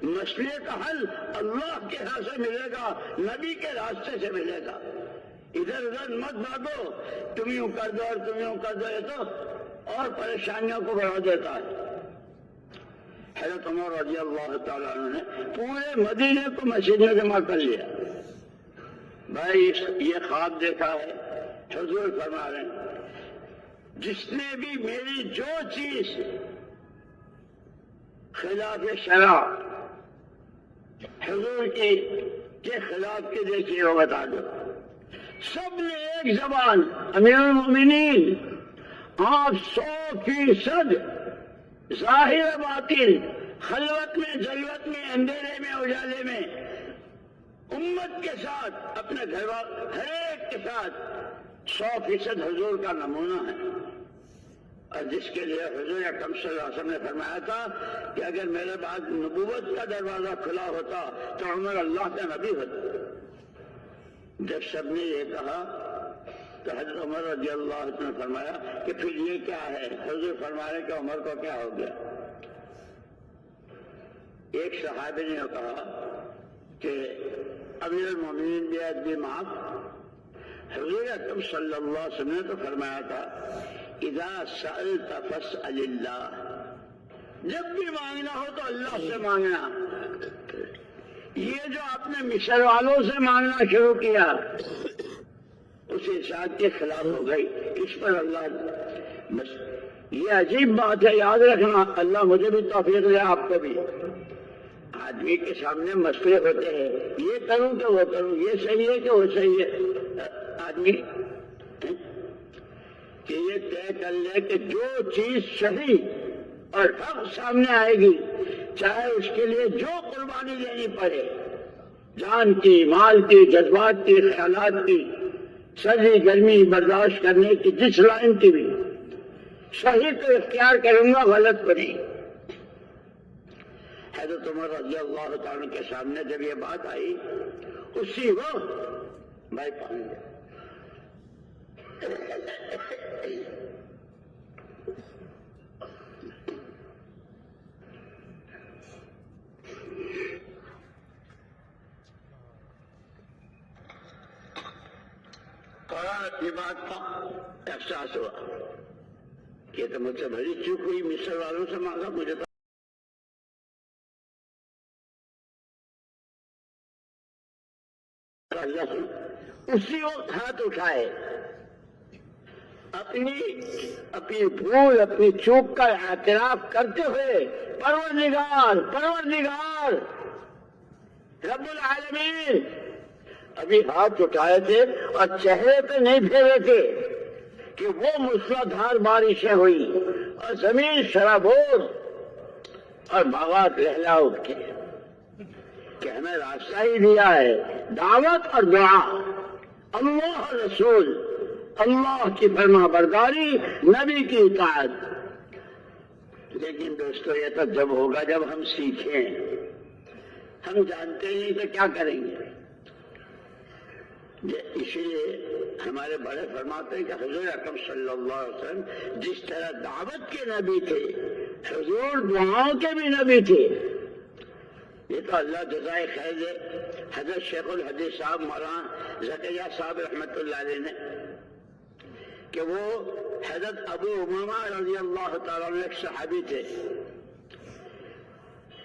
[SPEAKER 1] مسئلے کا حل اللہ کے ہاں سے ملے گا، نبی کے راستے سے ملے گا، ادھر ادھر مت بھاگو، تم یوں کر دو اور تم یوں کر دو، یہ تو اور پریشانیوں کو بڑھا دیتا ہے۔ حضرت عمر رضی اللہ تعالیٰ عنہ نے پورے مدینے کو مسجد میں جمع کر لیا، بھائی یہ خواب دیکھا ہے، حضور فرما رہے ہیں جس نے بھی میری جو چیز خلاف شرع حضور کے خلاف کے دیکھیے وہ بتا دو۔ سب نے ایک زبان، امیر المومنین آپ 100% ظاہر باطن، خلوت میں جلوت میں اندھیرے میں اجالے میں، امت کے ساتھ اپنے گھر والوں ہر ایک کے ساتھ 100% حضور کا نمونہ ہے، اور جس کے لیے حضور اکرم صلی اللہ علیہ وسلم نے فرمایا تھا کہ اگر میرے بعد نبوت کا دروازہ کھلا ہوتا تو عمر اللہ کا نبی ہوتا۔ جب سب نے یہ کہا تو حضرت عمر رضی اللہ عنہ نے فرمایا کہ پھر یہ کیا ہے؟ حضور فرمایا کہ عمر کو کیا ہو گیا؟ ایک صحابی نے کہا کہ امیر المومنین بیعت بھی معاف، حضور اکرم صلی اللہ علیہ وسلم نے تو فرمایا تھا اذا سألت فاسأل اللہ، جب بھی مانگنا ہو تو اللہ سے مانگنا۔ یہ جو آپ نے مصر والوں سے مانگنا شروع کیا اس ارشاد کے خلاف ہو گئی، اس پر اللہ بس یہ عجیب بات ہے، یاد رکھنا، اللہ مجھے بھی توفیق دے آپ کو بھی۔ آدمی کے سامنے مسئلے ہوتے ہیں، یہ کروں کہ وہ کروں، یہ صحیح ہے کہ وہ صحیح ہے، آدمی کہ یہ طے کر لے کہ جو چیز صحیح اور حق سامنے آئے گی، چاہے اس کے لیے جو قربانی لینی پڑے، جان کی، مال کی، جذبات کی، خیالات کی، سردی گرمی برداشت کرنے کی، جس لائن کی بھی، صحیح تو اختیار کروں گا، غلط کو نہیں۔ حضرت عمر رضی اللہ تعالیٰ کے سامنے جب یہ بات آئی، اسی وقت بھائی پانی دے یہ بات کا احساس ہوا کہ تو مجھ سے بڑی چوک ہوئی، مصر والوں سے مانگا، مجھے تو اسی وقت ہاتھ اٹھائے، اپنی بھول، اپنی چوک کا اعتراف کرتے ہوئے، پروردگار رب العالمین، ابھی ہاتھ اٹھائے تھے اور چہرے پہ نہیں پھیرے تھے کہ وہ موسلادھار بارشیں ہوئی اور زمین شرابور اور باغات لہلا اٹھے کہ ہمیں راستہ ہی دیا ہے، دعوت اور دعا، اللہ اور رسول، اللہ کی فرما برداری، نبی کی اطاعت۔ لیکن دوستو یہ تو جب ہوگا جب ہم سیکھیں، ہم جانتے نہیں تو کیا کریں گے؟ اسی لیے ہمارے بڑے فرماتے ہیں کہ حضور اکرم صلی اللہ علیہ وسلم جس طرح دعوت کے نبی تھے، حضور دعاؤں کے بھی نبی تھے۔ یہ تو اللہ جزائے خیر دے، حضرت شیخ الحدیث صاحب مولانا زکریا صاحب رحمۃ اللہ علیہ نے، کہ وہ حضرت ابو امامہ رضی اللہ تعالیٰ عنہ ایک صحابی تھے،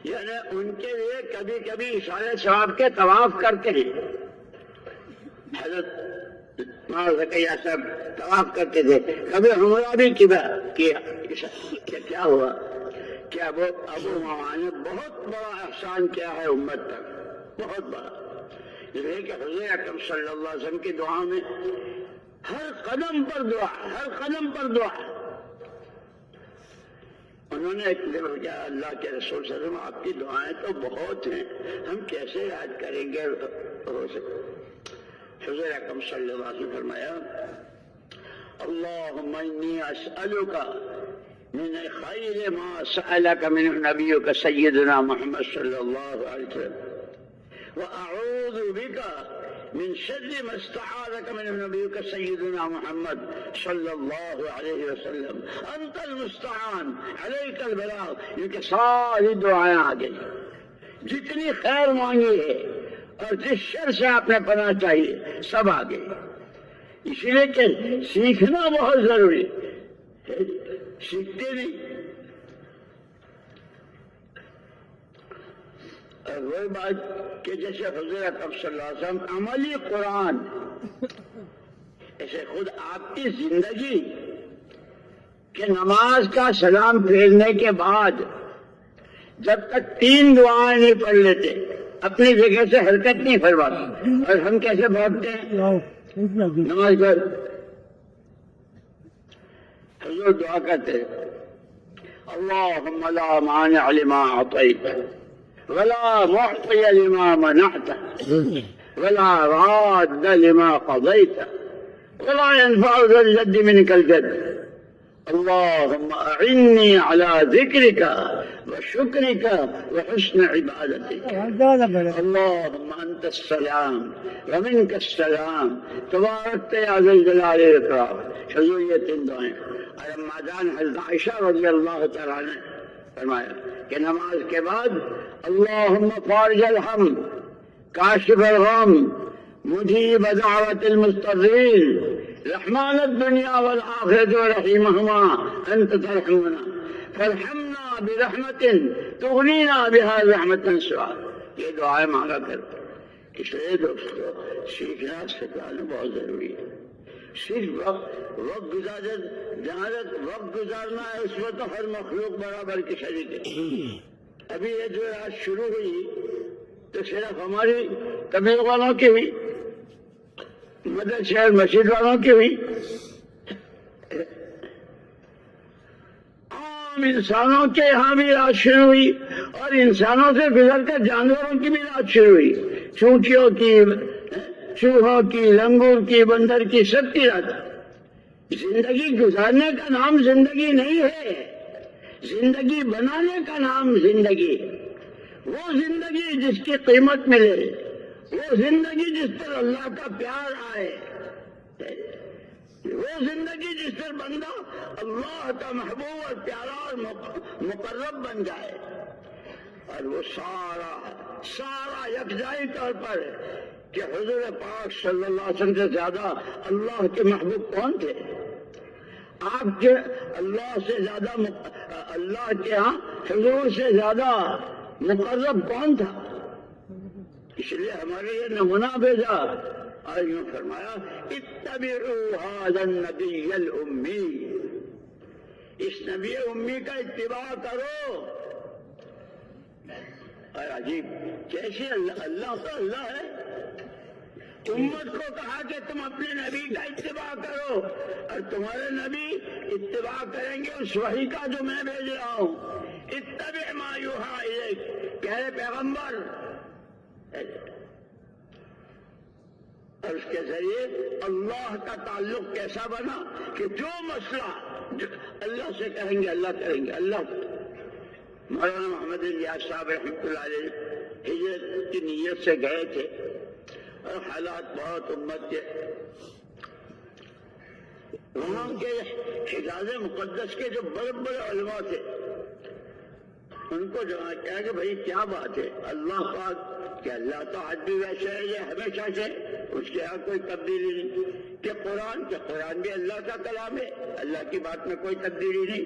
[SPEAKER 1] یعنی ان کے لیے کبھی کبھی اشارے ثواب کے طواف کرتے ہیں۔ حضرت مولانا زکریا صاحب طواف کرتے تھے، کبھی عمرہ بھی کیا، کیا ہوا کہ ابو امامہ نے بہت بڑا احسان کیا ہے امت پر، بہت بڑا، اس لیے کہ حضور اکرم صلی اللہ علیہ وسلم کی دعا میں ہر قدم پر دعا، ہر قدم پر دعا۔ انہوں نے ایک دن کہا، اللہ کے رسول صلی اللہ علیہ وسلم آپ کی دعائیں تو بہت ہیں، ہم کیسے یاد کریں گے؟ حضور اکرم صلی اللہ علیہ وسلم فرمایا، اللہم انی اسألک من خیر ما سألک منہ نبیک سیدنا محمد صلی اللہ علیہ وسلم واعوذ بک من شر ما استعاذک منہ نبیک سیدنا محمد صلی اللہ علیہ وسلم انت المستعان علیک البلاغ۔ یہ کہ ساری دعائیں آ گئی، جتنی خیر مانگی ہے اور جس شر سے آپ نے پناہ چاہیے سب آ گئے۔ اسی لیے کہ سیکھنا بہت ضروری ہے، سیکھتے نہیں۔ اور وہی بات کہ جیسے حضور اکرم صلی اللہ علیہ وسلم عملی قرآن، ایسے خود آپ کی زندگی کہ نماز کا سلام پھیرنے کے بعد جب تک 3 دعائیں نہیں پڑھ لیتے، اپنی جگہ سے حرکت نہیں فرماتے، اور ہم کیسے بھاگتے ہیں نماز پر؟ حضور دعا کرتے ہیں، اللہم لا مانع لما اعطیت ولا معطی لما منعت ولا راد لما قضیت ولا ينفع ذا الجد منك الجد، اللهم أعني على ذكرك وشكرك وحسن عبادتك، اللهم أنت السلام ومنك السلام تباركت يا ذا الجلال والإكرام۔ حضور یہ 3 دعائیں، اور اما جان حضرت عائشہ رضی اللہ تعالیٰ عنہ نے فرمایا کہ نماز کے بعد اللهم فارج الهم کاشف الغم مجیب دعوت المضطرین رحمان الدنیا والآخرة ورحیمهما انت ترحمنا فارحمنا برحمت تغنینا بها رحمت سوال۔ یہ دعائیں مانگا کرو۔ اس لیے دوستو سیکھنا سکھانا بہت ضروری ہے۔ صرف وقت گزارنا ہے، اس میں تو ہر مخلوق برابر کی شریک ہے۔ ابھی یہ جو رات شروع ہوئی تو صرف ہماری تبلیغ والوں کی ہوئی، مدد شہر مسجد والوں کی ہوئی، عام انسانوں کے یہاں بھی رات شروع ہوئی، اور انسانوں سے گزر کر جانوروں کی بھی رات شروع ہوئی، چونٹیوں کی، چوہوں کی، لنگور کی، بندر کی، سب کی رات۔ زندگی گزارنے کا نام زندگی نہیں ہے، زندگی بنانے کا نام زندگی۔ وہ زندگی جس کی قیمت ملے، وہ زندگی جس پر اللہ کا پیار آئے، وہ زندگی جس پر بندہ اللہ کا محبوب اور پیارا اور مقرب بن جائے، اور وہ سارا یکجائی طور پر کہ حضور پاک صلی اللہ علیہ وسلم سے زیادہ اللہ کے محبوب کون تھے؟ آپ کے اللہ سے زیادہ اللہ کے ہاں حضور سے زیادہ مقرب کون تھا؟ اس لیے ہمارے یہ نمونہ بھیجا اور یوں فرمایا اتبعوا ھذا النبی الامی، اس نبی امی کا اتباع کرو۔ اور عجیب کیسے اللہ تو اللہ ہے، امت کو کہا کہ تم اپنے نبی کا اتباع کرو، اور تمہارے نبی اتباع کریں گے اس وحی کا جو میں بھیج رہا ہوں۔ اتبع ما یوحی الیک، پیارے پیغمبر، اور اس کے ذریعے اللہ کا تعلق کیسا بنا کہ جو مسئلہ اللہ سے کہیں گے اللہ کریں گے۔ اللہ مولانا محمد الیاس صاحب رحمۃ اللہ علیہ ہجرت کی نیت سے گئے تھے، اور حالات بہت امت کے وہاں کے حجاز مقدس کے جو بڑے بڑے علماء تھے، ان کو جمع کیا کہ بھائی کیا بات ہے، اللہ پاک کہ اللہ تو آج بھی ویسے ہے یہ ہمیشہ سے، اس کے یہاں کوئی تبدیلی نہیں، کہ قرآن بھی اللہ کا کلام ہے، اللہ کی بات میں کوئی تبدیلی نہیں،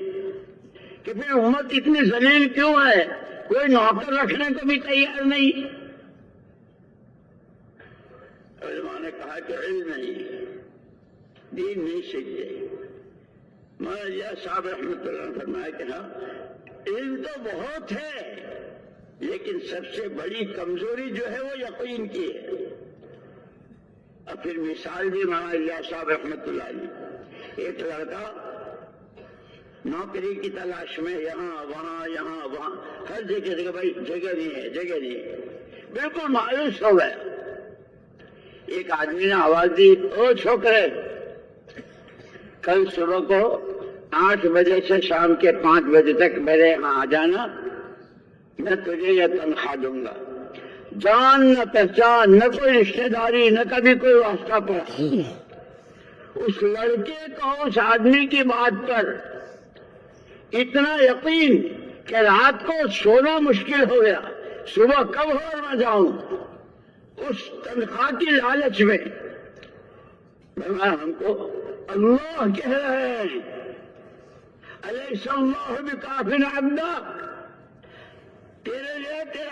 [SPEAKER 1] کہ پھر امت اتنی ذلیل کیوں ہے، کوئی نوکر رکھنے کو بھی تیار نہیں۔ علماء نے کہا کہ علم نہیں، دین نہیں سیکھتے۔ مولانا صاحب رحمۃ اللہ نے فرمایا کہ ہاں علم تو بہت ہے، لیکن سب سے بڑی کمزوری جو ہے وہ یقین کی ہے۔ اور پھر مثال بھی مولانا صاحب رحمۃ اللہ علیہ، ایک لڑکا نوکری کی تلاش میں یہاں وہاں ہر جگہ بھائی جگہ نہیں ہے، بالکل مایوس ہو گیا۔ ایک آدمی نے آواز دی، او چھوکرے، کل صبح کو 8 بجے سے شام کے 5 بجے تک میرے یہاں آ جانا، میں تجھے یہ تنخواہ دوں گا۔ جان نہ پہچان، نہ کوئی رشتہ داری، نہ کبھی کوئی واسطہ پڑا۔ اس لڑکے کو اس آدمی کی بات پر اتنا یقین کہ رات کو سونا مشکل ہو گیا، صبح کب ہو اور میں جاؤں، اس تنخواہ کی لالچ میں ہم کو اللہ کہہ رہے ہیں الیس اللہ بکاف عبدہ، تیرے لیے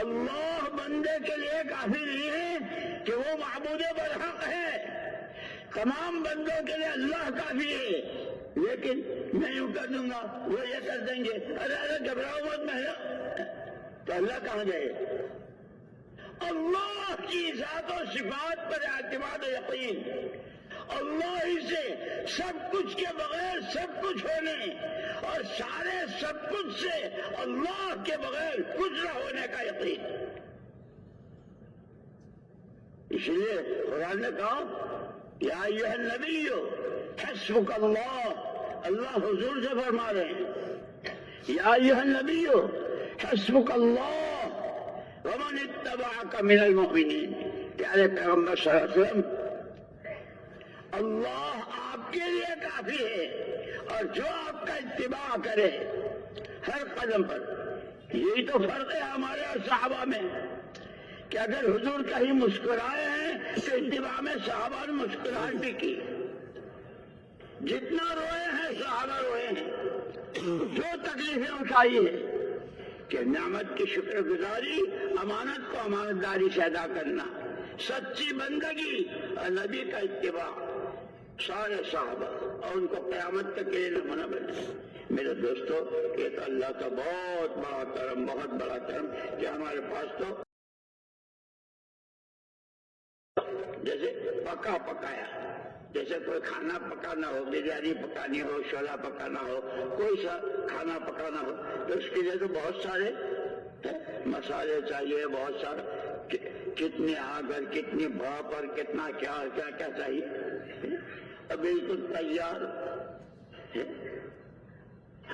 [SPEAKER 1] اللہ بندے کے لیے کافی نہیں ہے کہ وہ معبود برحق ہے، تمام بندوں کے لیے اللہ کافی ہے، لیکن میں یوں کر دوں گا وہ یہ کر دیں گے، ارے گھبراؤ مت محرم، تو اللہ کہاں گئے؟ اللہ کی ذات و صفات پر اعتماد و یقین، اللہ ہی سے سب کچھ کے بغیر سب کچھ ہونے، اور سارے سب کچھ سے اللہ کے بغیر کچھ نہ ہونے کا یقین۔ اس لیے قرآن نے کہا یا ایھا النبی حسبک اللہ، اللہ حضور سے فرما رہے ہیں یا ایھا النبی حسبک اللہ ومن اتبعک من المؤمنین، پیارے پیغمبر صلی اللہ علیہ وسلم، اللہ آپ کے لیے کافی ہے، اور جو آپ کا اتباع کرے ہر قدم پر۔ یہی تو فرق ہے ہمارے اور صحابہ میں، کہ اگر حضور کہیں مسکرائے ہیں تو اتباع میں صحابہ نے مسکراہٹ بھی کی، جتنا روئے ہیں صحابہ روئے ہیں، جو تکلیفیں اٹھائی ہیں، کہ نعمت کی شکر گزاری، امانت کو امانت داری سے ادا کرنا، سچی بندگی اور نبی کا اتباع، سارے صحابہ، اور ان کو قیامت تک کے لیے نمونہ بنے۔ میرے دوستو، ایک اللہ کا بہت بڑا کرم، بہت بڑا کرم کہ ہمارے پاس تو جیسے پکا پکایا، جیسے کوئی کھانا پکانا ہو، بریانی پکانی ہو، شولا پکانا ہو، کوئی سا کھانا پکانا ہو تو اس کے لیے تو بہت سارے مسالے چاہیے، بہت سارا، کتنی آگ اور کتنی بھاپ اور کتنا کیا اور کیا کیا چاہیے، اب بالکل تیار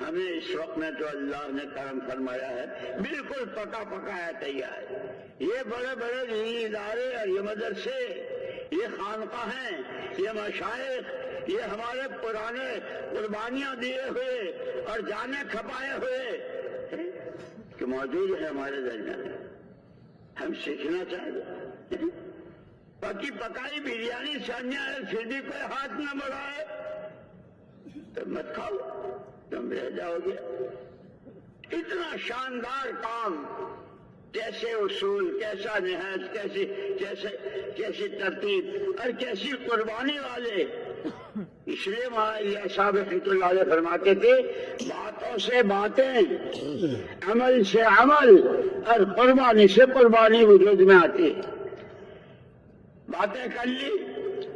[SPEAKER 1] ہمیں اس وقت میں تو اللہ نے کرم فرمایا ہے، بالکل پکا پکایا تیار۔ یہ بڑے بڑے دینی ادارے اور یہ مدرسے، یہ خانقاہیں، یہ مشائخ، یہ ہمارے پرانے قربانیاں دیے ہوئے اور جانیں کھپائے ہوئے کہ موجود ہے ہمارے درمیان، ہم سیکھنا چاہیے۔ پکی پکائی بریانی سامنے آئے پھر بھی کوئی ہاتھ نہ بڑھائے تو مت کھاؤ، تم رہ جاؤ گے۔ اتنا شاندار کام، کیسے اصول، کیسا نہایت، کیسی ترتیب اور کیسی قربانی والے۔ اس لیے ہمارے صاحب رحمۃ اللہ علیہ فرماتے تھے، باتوں سے باتیں، عمل سے عمل اور قربانی سے قربانی وجود میں آتی ہے۔ باتیں کر لی،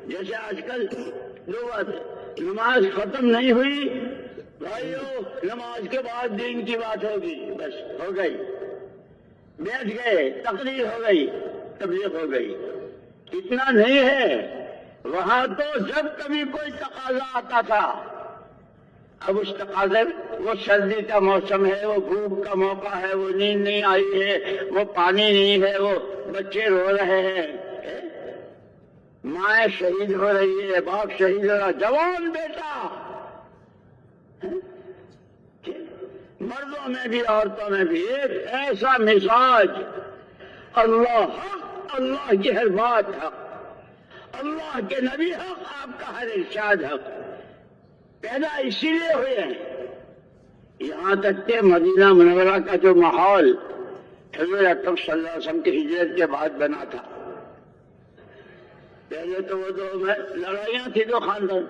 [SPEAKER 1] جیسے آج کل دو باتیں، نماز ختم نہیں ہوئی بھائیو، نماز کے بعد دین کی بات ہوگی، بس ہو گئی، بیٹھ گئے، تقریر ہو گئی، تبلیغ ہو گئی، اتنا نہیں ہے۔ وہاں تو جب کبھی کوئی تقاضا آتا تھا، اب اس تقاضے، وہ سردی کا موسم ہے، وہ بھوک کا موقع ہے، وہ نیند نہیں آئی ہے، وہ پانی نہیں ہے، وہ بچے رو رہے ہیں، ماں شہید ہو رہی ہے، باپ شہید ہو رہا، جوان بیٹا، مردوں میں بھی عورتوں میں بھی ایک ایسا مزاج، اللہ حق، اللہ کی ہر بات حق، اللہ کے نبی حق، آپ کا ہر ارشاد حق، پیدا اسی لیے ہوئے ہیں۔ یہاں تک کہ مدینہ منورہ کا جو ماحول حضور اکرم صلی اللہ علیہ وسلم کی ہجرت کے بعد بنا تھا، پہلے تو وہ دو لڑائیاں تھی دو خاندان،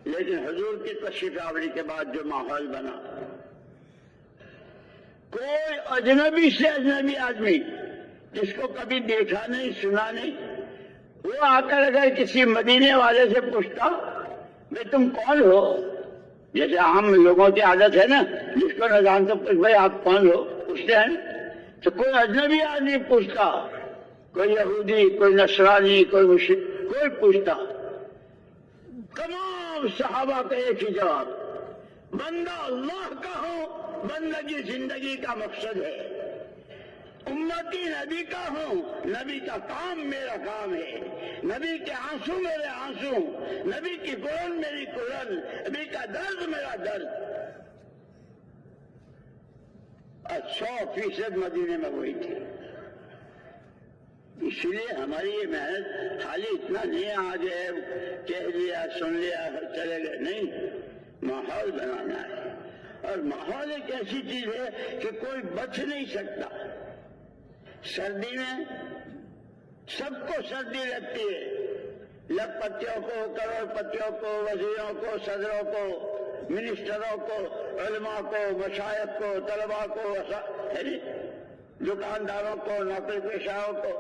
[SPEAKER 1] لیکن حضور کی تشریف آوری کے بعد جو ماحول بنا، کوئی اجنبی سے اجنبی آدمی جس کو کبھی دیکھا نہیں سنا نہیں، وہ آ کر اگر کسی مدینے والے سے پوچھتا بھائی تم کون ہو، جیسے عام لوگوں کی عادت ہے نا، جس کو نہ جانتے پوچھ بھائی آپ کون ہو پوچھتے ہیں، تو کوئی اجنبی آدمی پوچھتا، کوئی یہودی، کوئی نصرانی، کوئی مشرک، کوئی پوچھتا، تمام صحابہ کا ایک ہی جواب، بندہ اللہ کا ہوں، بندگی زندگی کا مقصد ہے، امتی نبی کا ہوں، نبی کا کام میرا کام ہے، نبی کے آنسو میرے آنسو، نبی کی قرن میری قرن، نبی کا درد میرا درد، اور 100% مدینے میں وہی تھی۔ اس لیے ہماری یہ محنت خالی اتنا نہیں آگے کہہ لیا سن لیا چلے گئے، نہیں، ماحول بنانا ہے، اور ماحول ایک ایسی چیز ہے کہ کوئی بچ نہیں سکتا۔ سردی میں سب کو سردی لگتی ہے، لکھ پتیوں کو، کروڑ پتیوں کو، وزیروں کو، صدروں کو، منسٹروں کو، علماء کو، مشائخ کو، طلباء کو، دکانداروں کو، نوکری پیشاؤں کو،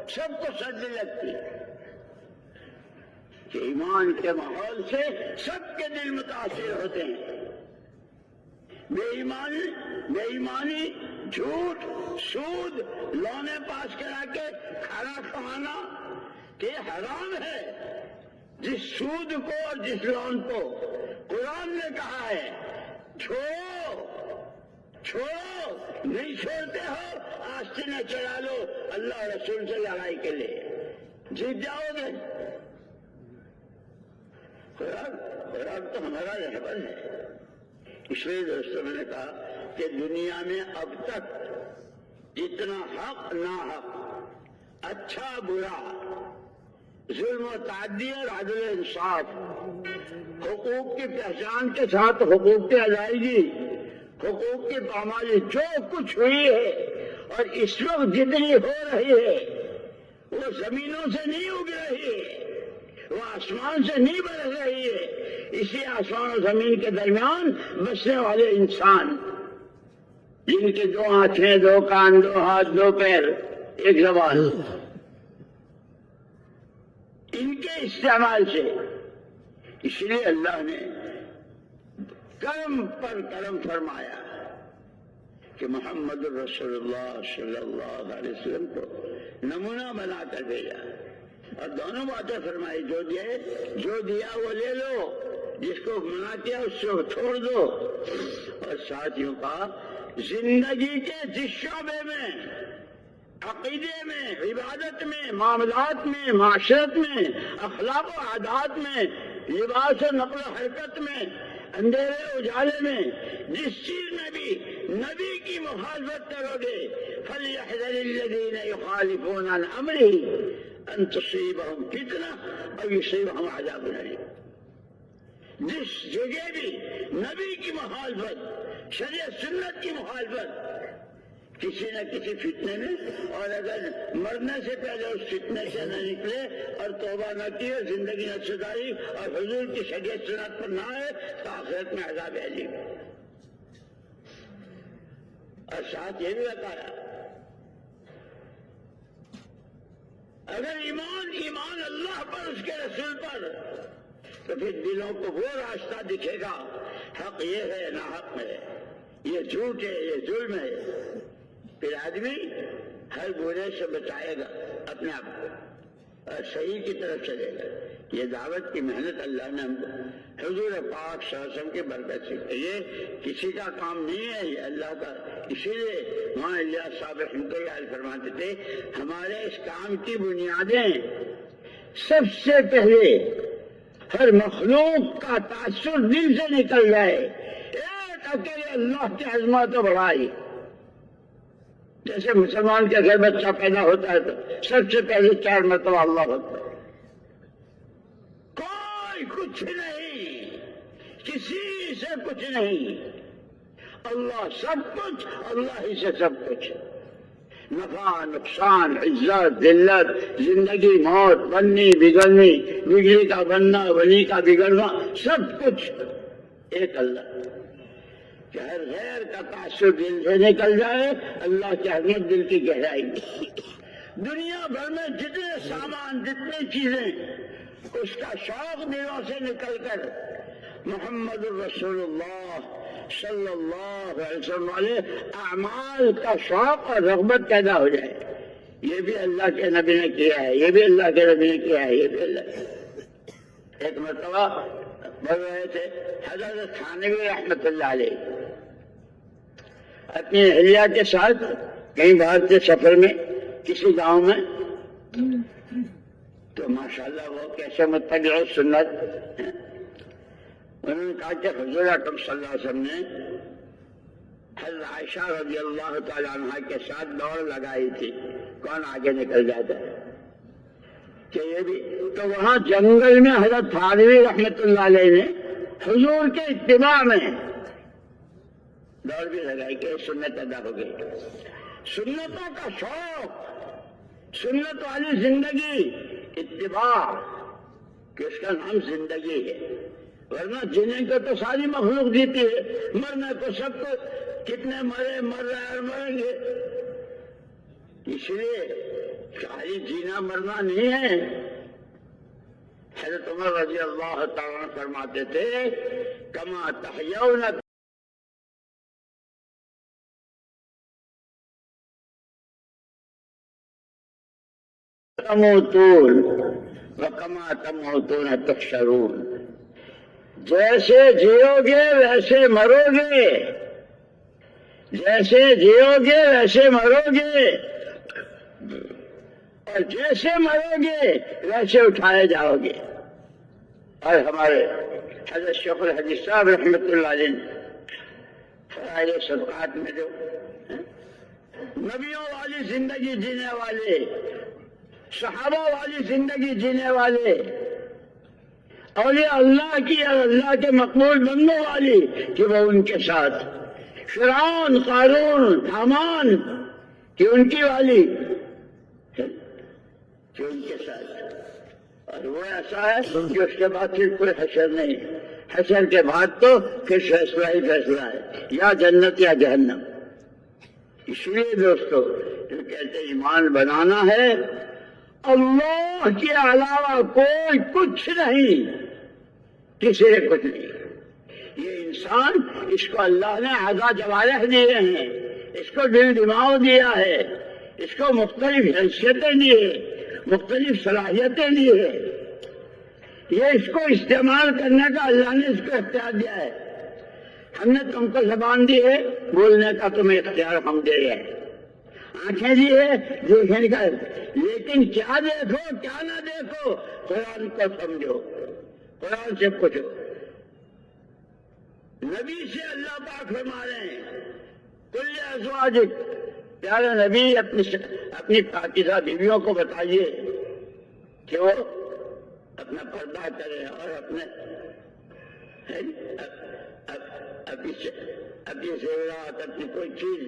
[SPEAKER 1] سب کو سردی لگتی ہے۔ کہ ایمان کے ماحول سے سب کے دل متاثر ہوتے ہیں۔ بے ایمانی، جھوٹ، سود، لونے پاس کرا کے کھانا کمانا کہ حرام ہے۔ جس سود کو اور جس لون کو قرآن نے کہا ہے چھوڑو، نہیں چھوڑتے ہو آستینیں چڑھا لو اللہ رسول سے لڑائی کے لیے، جیت جاؤ گے۔ قرآن تو ہمارا رہبر ہے۔ اس لیے دوستوں میں نے کہا کہ دنیا میں اب تک جتنا حق ناحق، اچھا برا، ظلم و تعدی اور عدل انصاف، حقوق کی پہچان کے ساتھ حقوق کی ادائیگی، حقوق کی پامالی، جو کچھ ہوئی ہے اور اس وقت جتنی ہو رہی ہے وہ زمینوں سے نہیں اگ رہی ہے، وہ آسمان سے نہیں برس رہی ہے، اسی آسمان و زمین کے درمیان بسنے والے انسان، جن کے دو آنکھیں، دو کان، دو ہاتھ، دو پیر، ایک زبان، ان کے استعمال سے، اس لیے اللہ نے کرم پر کرم فرمایا کہ محمد رسول اللہ صلی اللہ علیہ وسلم کو نمونہ بنا کر بھیجا، اور دونوں باتیں فرمائی، جو دیا وہ لے لو، جس کو منع کیا اس سے چھوڑ دو، اور ساتھ یوں کہا زندگی کے جس شعبے میں، عقیدے میں، عبادت میں، معاملات میں، معاشرت میں، اخلاق و عادات میں، لباس و نقل و حرکت میں، اندھیرے اجالے میں، جس چیز میں بھی نبی کی مخالفت کرو گے، فَلْيَحْذَرِ الَّذِينَ يُخَالِفُونَ عَنْ أَمْرِهِ أَن تُصِيبَهُمْ فِتْنَةٌ أَوْ يُصِيبَهُمْ عَذَابٌ أَلِيمٌ۔ جس جگہ بھی نبی کی مخالفت، شریعت سنت کی مخالفت، کسی نہ کسی فتنے میں، اور اگر مرنے سے پہلے اس فتنے سے نہ نکلے اور توبہ نہ کی اور زندگی نہ سدھاری اور حضور کی شریعت سنت پر نہ آئے تو آخرت میں عذاب علیم۔ اور ساتھ یہ بھی بتایا اگر ایمان اللہ پر، اس کے رسول پر، تو پھر دلوں کو وہ راستہ دکھے گا، حق یہ ہے نہ حق ہے، یہ جھوٹ ہے یہ ظلم ہے، پھر آدمی ہر برے سے بچائے گا اپنے آپ کو اور صحیح کی طرف چلے گا۔ یہ دعوت کی محنت اللہ نے ہم کو حضور پاک صلی اللہ علیہ وسلم کی برکت سے، یہ کسی کا کام نہیں ہے، یہ اللہ کا۔ اسی لیے وہاں الیاس صاحب رحمۃ اللہ علیہ فرماتے تھے ہمارے اس کام کی بنیادیں سب سے پہلے ہر مخلوق کا تاثر دل سے نکل جائے، ایک اکیلے اللہ کی عظمت و بڑائی۔ جیسے مسلمان کے گھر بچہ پیدا ہوتا ہے تو سب سے پہلے 4 مرتبہ اللہ اکبر، کوئی کچھ نہیں، کسی سے کچھ نہیں، اللہ سب کچھ، اللہ ہی سے سب کچھ، نفع نقصان، عزت ذلت، زندگی موت، بننی بگڑنی، بگڑی کا بننا، بنی کا بگڑنا، سب کچھ ایک اللہ۔ کہ ہر غیر کا تاثر دل سے نکل جائے، اللہ کی عظمت دل کی گہرائی میں۔ دنیا بھر میں جتنے سامان، جتنی چیزیں، اس کا شوق دلوں سے نکل کر محمد الرسول اللہ صلی اللہ علیہ وسلم والے اعمال کا شوق اور رغبت پیدا ہو جائے، یہ بھی اللہ کے نبی نے کیا ہے، یہ بھی اللہ کے نبی نے کیا ہے، یہ بھی اللہ نے۔ ایک مرتبہ بڑھ رہے تھے حضرت تھانوی رحمۃ اللہ علیہ اپنی اہلیہ کے ساتھ کہیں باہر کے سفر میں کسی گاؤں میں، تو ماشاءاللہ وہ کیسے متبع سنت، انہوں نے کہا کہ حضور اکرم صلی اللہ علیہ وسلم نے حضرت عائشہ رضی اللہ تعالی عنہ کے ساتھ دوڑ لگائی تھی، کون آگے نکل جاتا ہے کہ یہ بھی۔ تو وہاں جنگل میں حضرت تھانوی رحمۃ اللہ علیہ نے حضور کے اتباع میں دوڑ بھی لگائی کہ سنت ادا ہو گئی۔ سنتوں کا شوق، سنت والی زندگی، اتباع، کہ اس کا نام زندگی ہے، ورنہ جینے کو تو ساری مخلوق جیتی ہے، مرنے کو سب کو، کتنے مرے، مر رہے اور مریں گے۔ اس لیے خالی جینا مرنا نہیں ہے۔ حضرت عمر رضی اللہ تعالیٰ عنہ فرماتے تھے کما تحیون تموتون وکما تموتون تحشرون، جیسے جیو گے ویسے مرو گے، جیسے جیو گے ویسے مرو گے، اور جیسے مرو گے ویسے اٹھائے جاؤ گے۔ اور ہمارے حضرت شیخ الحدیث صاحب رحمۃ اللہ علیہ فرائض صدقات میں جو نبیوں والی زندگی جینے والے، صحابہ والی زندگی جینے والے، اولیاء اللہ کی اور اللہ کے مقبول بندوں والی، کہ وہ ان کے ساتھ، فرعون، قارون، حامان کہ ان کی والی، کہ ان کے ساتھ، اور وہ ایسا ہے کہ اس کے بعد پھر کوئی حشر نہیں، حشر کے بعد تو پھر فیصلہ ہی فیصلہ ہے، یا جنت یا جہنم۔ اس لیے دوستو جو کہتے ایمان بنانا ہے اللہ کے علاوہ کوئی کچھ نہیں، کسی نے کچھ نہیں۔ یہ انسان، اس کو اللہ نے اعضاء جوارح دیے ہیں، اس کو دل دماغ دیا ہے، اس کو مختلف حیثیتیں دی ہے، مختلف صلاحیتیں دی ہے، یہ اس کو استعمال کرنے کا اللہ نے اس کو اختیار دیا ہے۔ ہم نے تم کو زبان دی ہے، بولنے کا تمہیں اختیار ہم دے رہے ہیں، آنکھیں دی ہے دیکھنے کا، لیکن کیا دیکھو کیا نہ دیکھو قرآن کو سمجھو، قرآن سے پوچھو۔ نبی سے اللہ پاک فرما رہے ہیں کل ازواجک، پیارے نبی اپنی پاکیزہ بیویوں کو بتائیے کہ وہ اپنا پردہ کرے اور اپنی زیورات، اپنی کوئی چیز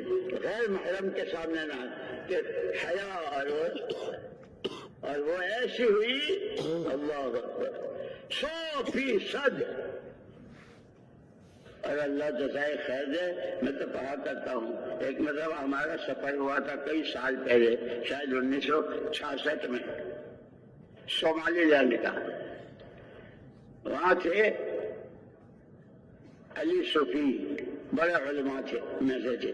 [SPEAKER 1] غیر محرم کے سامنے نہ، کہ حیا اور وہ ایسی ہوئی اللہ اکبر 100%۔ اور اللہ جزائے خیر دے، میں تو کہا کرتا ہوں، ایک مرتبہ ہمارا سفر ہوا تھا کئی سال پہلے، شاید 1966 میں، صومالی لینڈ کا۔ وہاں تھے علی صوفی، بڑے علماء تھے، میں سے تھے،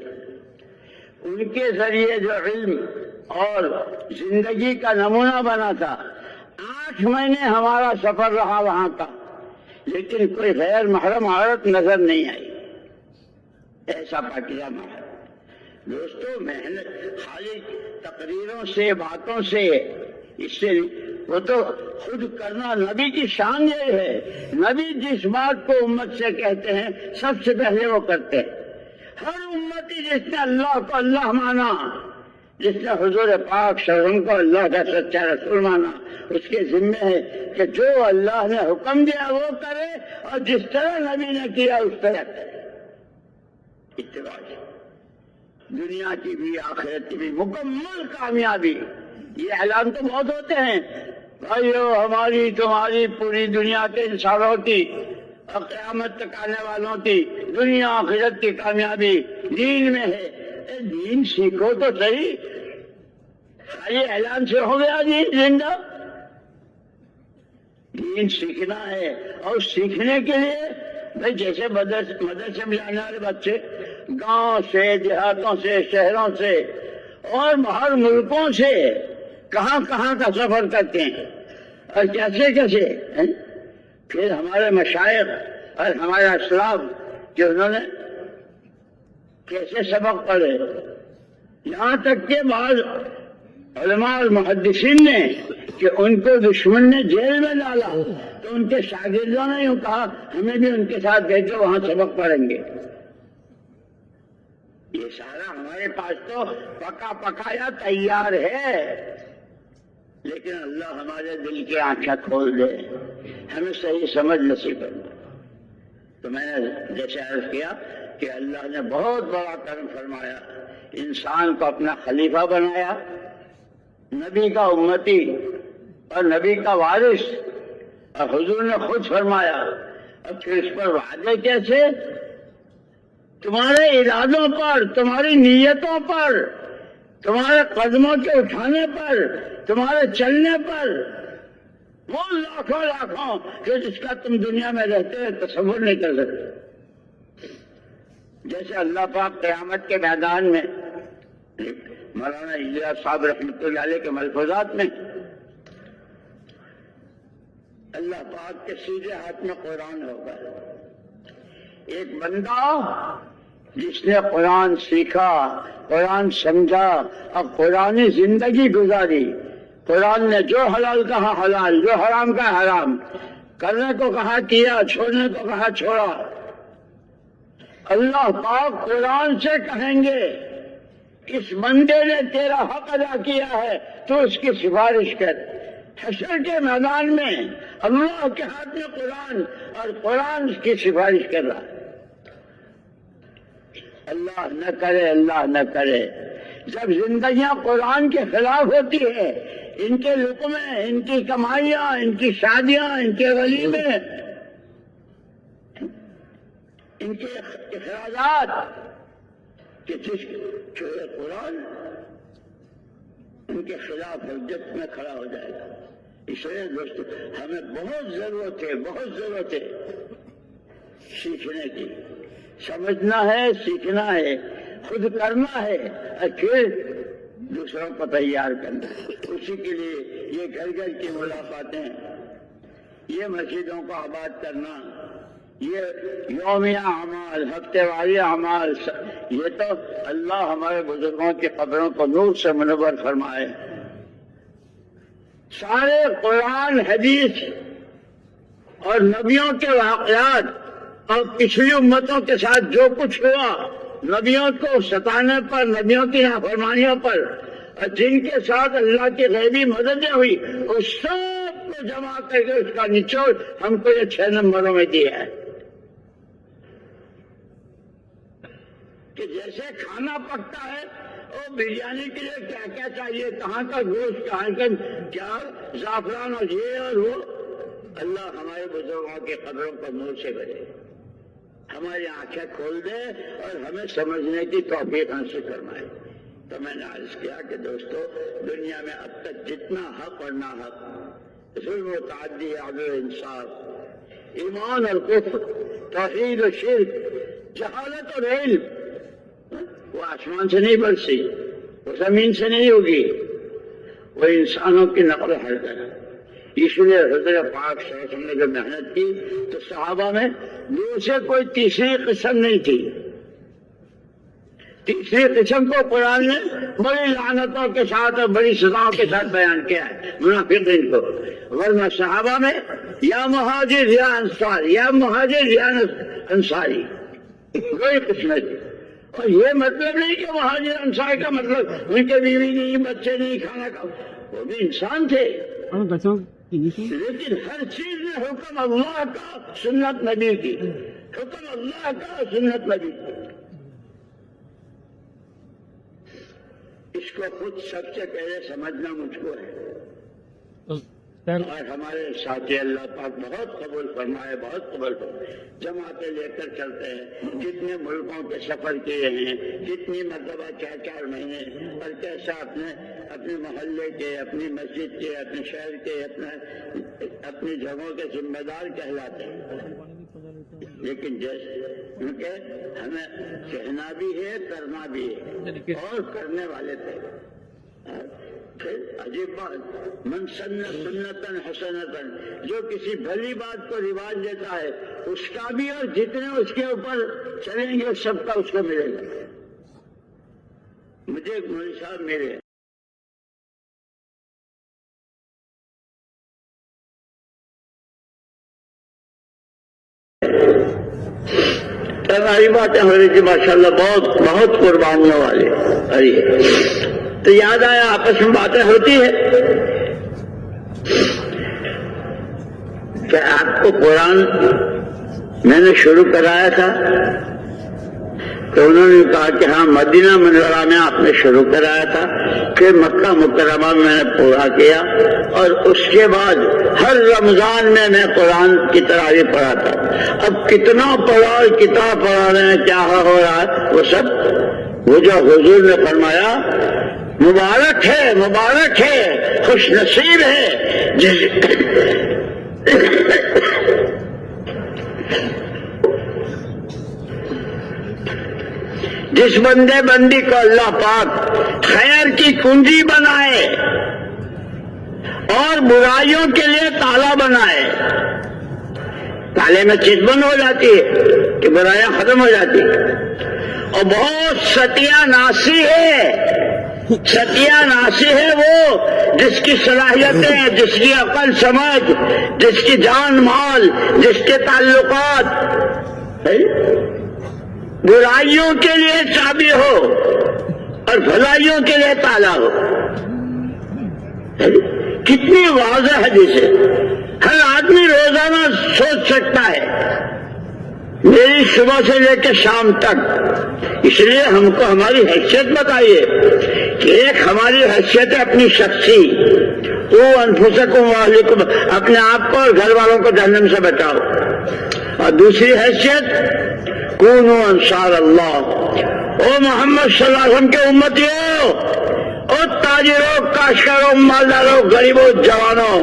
[SPEAKER 1] ان کے ذریعے جو علم اور زندگی کا نمونہ بنا تھا۔ 8 مہینے ہمارا سفر رہا وہاں کا، لیکن کوئی غیر محرم عورت نظر نہیں آئی، ایسا پاکیزہ محرم۔ دوستو محنت خالی تقریروں سے، باتوں سے، اس سے وہ تو خود کرنا نبی کی شان یہ ہے۔ نبی جس بات کو امت سے کہتے ہیں سب سے پہلے وہ کرتے ہیں۔ ہر امتی جس نے اللہ کو اللہ مانا، جس نے حضور پاک صلی اللہ علیہ وسلم کو اللہ کا سچا رسول مانا، اس کے ذمہ ہے کہ جو اللہ نے حکم دیا وہ کرے، اور جس طرح نبی نے کیا اس طرح کرے۔ اتباع دنیا کی بھی آخرت کی بھی مکمل کامیابی۔ یہ اعلان تو بہت ہوتے ہیں، بھائیو ہماری تمہاری پوری دنیا کے انسانوں کی اور قیامت تک آنے والوں کی دنیا آخرت کی کامیابی دین میں ہے۔ دین سیکھو تو صحیح، یہ اعلان سے ہو گیا دین زندہ؟ دین سیکھنا ہے، اور سیکھنے کے لیے بھائی جیسے مدرسے میں جانے والے بچے گاؤں سے، دیہاتوں سے، شہروں سے اور باہر ملکوں سے کہاں کہاں کا سفر کرتے ہیں، اور کیسے کیسے پھر ہمارے مشائخ اور ہمارے اسلاف کہ انہوں نے کیسے سبق پڑھے، یہاں تک کہ بعض علماء اور محدثین نے کہ ان کو دشمن نے جیل میں ڈالا تو ان کے شاگردوں نے یوں کہا ہمیں بھی ان کے ساتھ بھیجو، وہاں سبق پڑھیں گے۔ یہ سارا ہمارے پاس تو پکا پکایا تیار ہے، لیکن اللہ ہمارے دل کی آنکھیں کھول دے، ہمیں صحیح سمجھ نصیب کرنا۔ تو میں نے جیسے عرض کیا کہ اللہ نے بہت بڑا کرم فرمایا، انسان کو اپنا خلیفہ بنایا، نبی کا امتی اور نبی کا وارث، اور حضور نے خود فرمایا، اور پھر اس پر وعدے کیسے؟ تمہارے ارادوں پر، تمہاری نیتوں پر، تمہارے قدموں کے اٹھانے پر، تمہارے چلنے پر، وہ لاکھوں لاکھوں کہ جس کا تم دنیا میں رہتے ہیں تصور نہیں کر سکتے۔ جیسے اللہ پاک قیامت کے میدان میں، مولانا الیاس صاحب رحمۃ اللہ علیہ کے ملفوظات میں، اللہ پاک کے سیدھے ہاتھ میں قرآن ہوگا۔ ایک بندہ جس نے قرآن سیکھا، قرآن سمجھا اور قرآنی زندگی گزاری، قرآن نے جو حلال کہا حلال، جو حرام کہا حرام، کرنے کو کہا کیا، چھوڑنے کو کہا چھوڑا۔ اللہ پاک قرآن سے کہیں گے اس بندے نے تیرا حق ادا کیا ہے، تو اس کی سفارش کر۔ حشر کے میدان میں اللہ کے ہاتھ میں قرآن، اور قرآن اس کی سفارش کر رہا ہے۔ اللہ نہ کرے، اللہ نہ کرے، جب زندگیاں قرآن کے خلاف ہوتی ہے، ان کے لقمے، ان کی کمائیاں، ان کی شادیاں، ان کے ولیمے، ان کے اخراجات کہ جس چورے قرآن ان کے خلاف حجت میں کھڑا ہو جائے گا۔ اس لیے دوستو ہمیں بہت ضرورت ہے سیکھنے کی، سمجھنا ہے، سیکھنا ہے، خود کرنا ہے اور پھر دوسروں کو تیار کرنا ہے۔ اسی کے لیے یہ گھر گھر کی ملاقاتیں، یہ مسجدوں کو آباد کرنا، یہ یومیہ اعمال، ہفتے والی اعمال، یہ تو اللہ ہمارے بزرگوں کی قبروں کو نور سے منور فرمائے۔ سارے قرآن، حدیث اور نبیوں کے واقعات اور پچھلی امتوں کے ساتھ جو کچھ ہوا، نبیوں کو ستانے پر، نبیوں کی نافرمانیوں پر، اور جن کے ساتھ اللہ کی غیبی مددیں ہوئی، اس سب کو جمع کر کے اس کا نچوڑ ہم کو یہ 6 نمبروں میں دیا ہے کہ جیسے کھانا پکتا ہے اور بریانی کے لیے کیا کیا چاہیے، کہاں کا گوشت، کہاں کا کیا زعفران اور یہ اور وہ، اللہ ہمارے بزرگوں کی قبروں کو نور سے بھرے، ہماری آنکھیں کھول دے اور ہمیں سمجھنے کی توفیق حاصل فرمائے۔ تو میں نے عرض کیا کہ دوستو دنیا میں اب تک جتنا حق اور ناحق، ظلم و تعدی، عدل و انصاف، ایمان اور کفر، توحید و شرک، جہالت اور علم، وہ آسمان سے نہیں برسی، وہ زمین سے نہیں ہوگی، وہ انسانوں کی نقل و حرکت۔ اس لیے حضرت پاک صلی اللہ علیہ وسلم نے جو محنت کی تو صحابہ میں دوسرے کوئی تیسری قسم نہیں تھی۔ تیسری قسم کو قرآن نے بڑی لعنتوں کے ساتھ اور بڑی سزاؤں کے ساتھ بیان کیا ہے منافقین کو، ورنہ صحابہ میں یا مہاجر یا انصار، یا مہاجر یا انصاری، کوئی قسم تھی۔ اور یہ مطلب نہیں کہ مہاجر انصار کا مطلب ان کے بیوی نہیں، بچے نہیں، کھانا کا، وہ بھی انسان تھے، لیکن ہر چیز میں حکم اللہ کا، سنت نبی کی، حکم اللہ کا، سنت نبی کی۔ اس کو خود سب سے پہلے سمجھنا مجھ کو ہے، اور ہمارے ساتھی اللہ پاک بہت قبول فرمائے، بہت قبول فرمائے۔ جماعتیں لے کر چلتے ہیں، جتنے ملکوں کے سفر کیے ہیں، جتنی مرتبہ 4 مہینے، اور کیسا اپنے محلے کے، اپنی مسجد کے، اپنے شہر کے، اپنی جگہوں کے ذمہ دار کہلاتے ہیں، لیکن جیسے کیونکہ ہمیں کہنا بھی ہے، کرنا بھی ہے، اور کرنے والے تھے۔ پھر عجیب بات، من سن سنتن حسنتن، جو کسی بھلی بات کو رواج دیتا ہے اس کا بھی، اور جتنے اس کے اوپر چلیں گے سب کا اس کو ملے گا۔ مجھے ایک مولوی صاحب ملے، ہماری باتیں ہو رہی تھی ماشاء اللہ، بہت قربانیوں والے، تو یاد آیا آپس میں باتیں ہوتی ہے کہ آپ کو قرآن میں نے شروع کرایا تھا، تو انہوں نے کہا کہ ہاں مدینہ منورہ میں آپ نے شروع کرایا تھا، پھر مکہ مکرمہ میں نے پورا کیا، اور اس کے بعد ہر رمضان میں میں قرآن کی تراویح پڑھاتا۔ اب کتنا پڑھا اور کتنا پڑھا رہے ہیں، کیا ہو رہا ہے، وہ سب وہ جو حضور نے فرمایا مبارک ہے، خوش نصیب ہے جس بندے بندی کو اللہ پاک خیر کی کنجی بنائے اور برائیوں کے لیے تالا بنائے۔ تالے میں چیز بند ہو جاتی ہے کہ برائیاں ختم ہو جاتی ہے، اور بہت ستیہ ناسی ہے وہ جس کی صلاحیتیں، جس کی عقل سمجھ، جس کی جان مال، جس کے تعلقات برائیوں کے لیے چابی ہو اور بھلائیوں کے لیے تالا ہو۔ کتنی واضح حدیث ہے، ہر آدمی روزانہ سوچ سکتا ہے میری صبح سے لے کے شام تک. اس لیے ہم کو ہماری حیثیت بتائیے کہ ایک ہماری حیثیت ہے اپنی شخصی، وہ انفسکم واہلکم، اپنے آپ کو اور گھر والوں کو جہنم سے بچاؤ. اور دوسری حیثیت کونوا انصار اللہ، او محمد صلی اللہ علیہ وسلم کے امتیوں، او تاجروں، کاشتکاروں، مالداروں، غریبوں، جوانوں،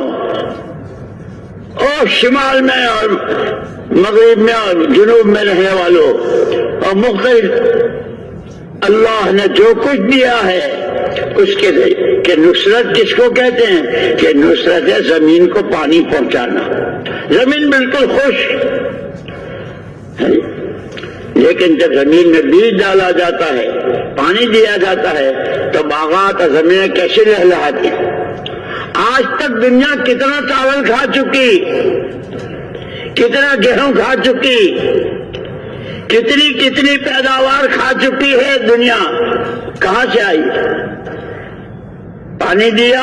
[SPEAKER 1] او شمال میں اور مغرب میں اور جنوب میں رہنے والوں، اور مختلف اللہ نے جو کچھ دیا ہے اس کے کہ نصرت کس کو کہتے ہیں؟ کہ نصرت ہے زمین کو پانی پہنچانا. زمین بالکل خشک، لیکن جب زمین میں بیج ڈالا جاتا ہے، پانی دیا جاتا ہے، تو باغات اور زمینیں کیسے لہلہاتی ہیں. آج تک دنیا کتنا چاول کھا چکی، کتنا گیہوں کھا چکی، کتنی پیداوار کھا چکی ہے دنیا. کہاں سے آئی؟ پانی دیا،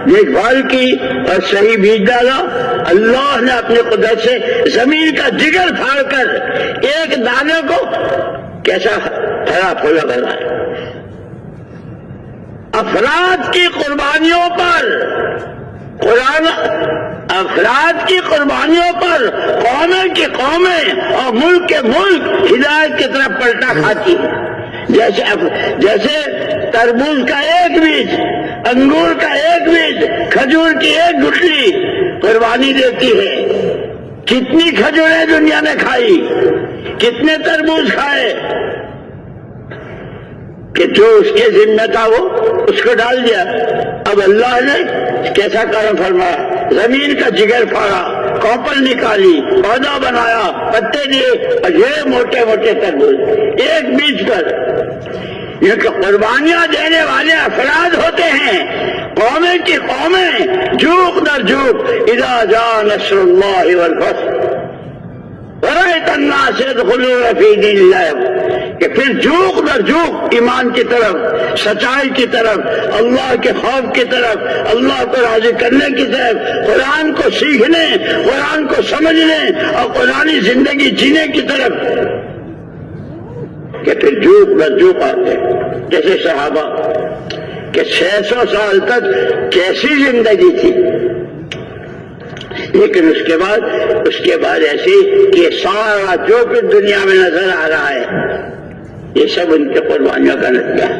[SPEAKER 1] دیکھ بھال کی اور صحیح بیج ڈالا. اللہ نے اپنے قدرت سے زمین کا جگر پھاڑ کر ایک دانے کو کیسا ہرا پھولا بنایا. افراد کی قربانیوں پر قرآن، افراد کی قربانیوں پر قومیں کی قومیں اور ملک کے ملک ہدایت کی طرف پلٹا کھاتی ہے. جیسے تربوز کا ایک بیج، انگور کا ایک بیج، کھجور کی ایک گٹھلی قربانی دیتی ہے. کتنی کھجوریں دنیا نے کھائی، کتنے تربوز کھائے، کہ جو اس کے ذمہ تھا وہ اس کو ڈال دیا. اب اللہ نے کیسا کام فرمایا، زمین کا جگر پھاڑا، کوپل نکالی، پودا بنایا، پتے دیے، اور یہ موٹے موٹے تربوز ایک بیج پر. یہ کہ قربانیاں دینے والے افراد ہوتے ہیں، قومیں کی قومیں جھوک در جھوک. اذا جاء نصر اللہ والفتح ورأيت الناس يدخلون في دين الله، کہ پھر جھوک در جھوک ایمان کی طرف، سچائی کی طرف، اللہ کے خوف کی طرف، اللہ کو راضی کرنے کی طرف، قرآن کو سیکھنے، قرآن کو سمجھنے اور قرآنی زندگی جینے کی طرف، کہ پھر جھوک در جھوک آتے. جیسے صحابہ کہ 600 سال تک کیسی زندگی تھی، لیکن اس کے بعد ایسی کہ سارا جو کچھ دنیا میں نظر آ رہا ہے یہ سب ان کے قربانیوں کا نتیجہ ہے.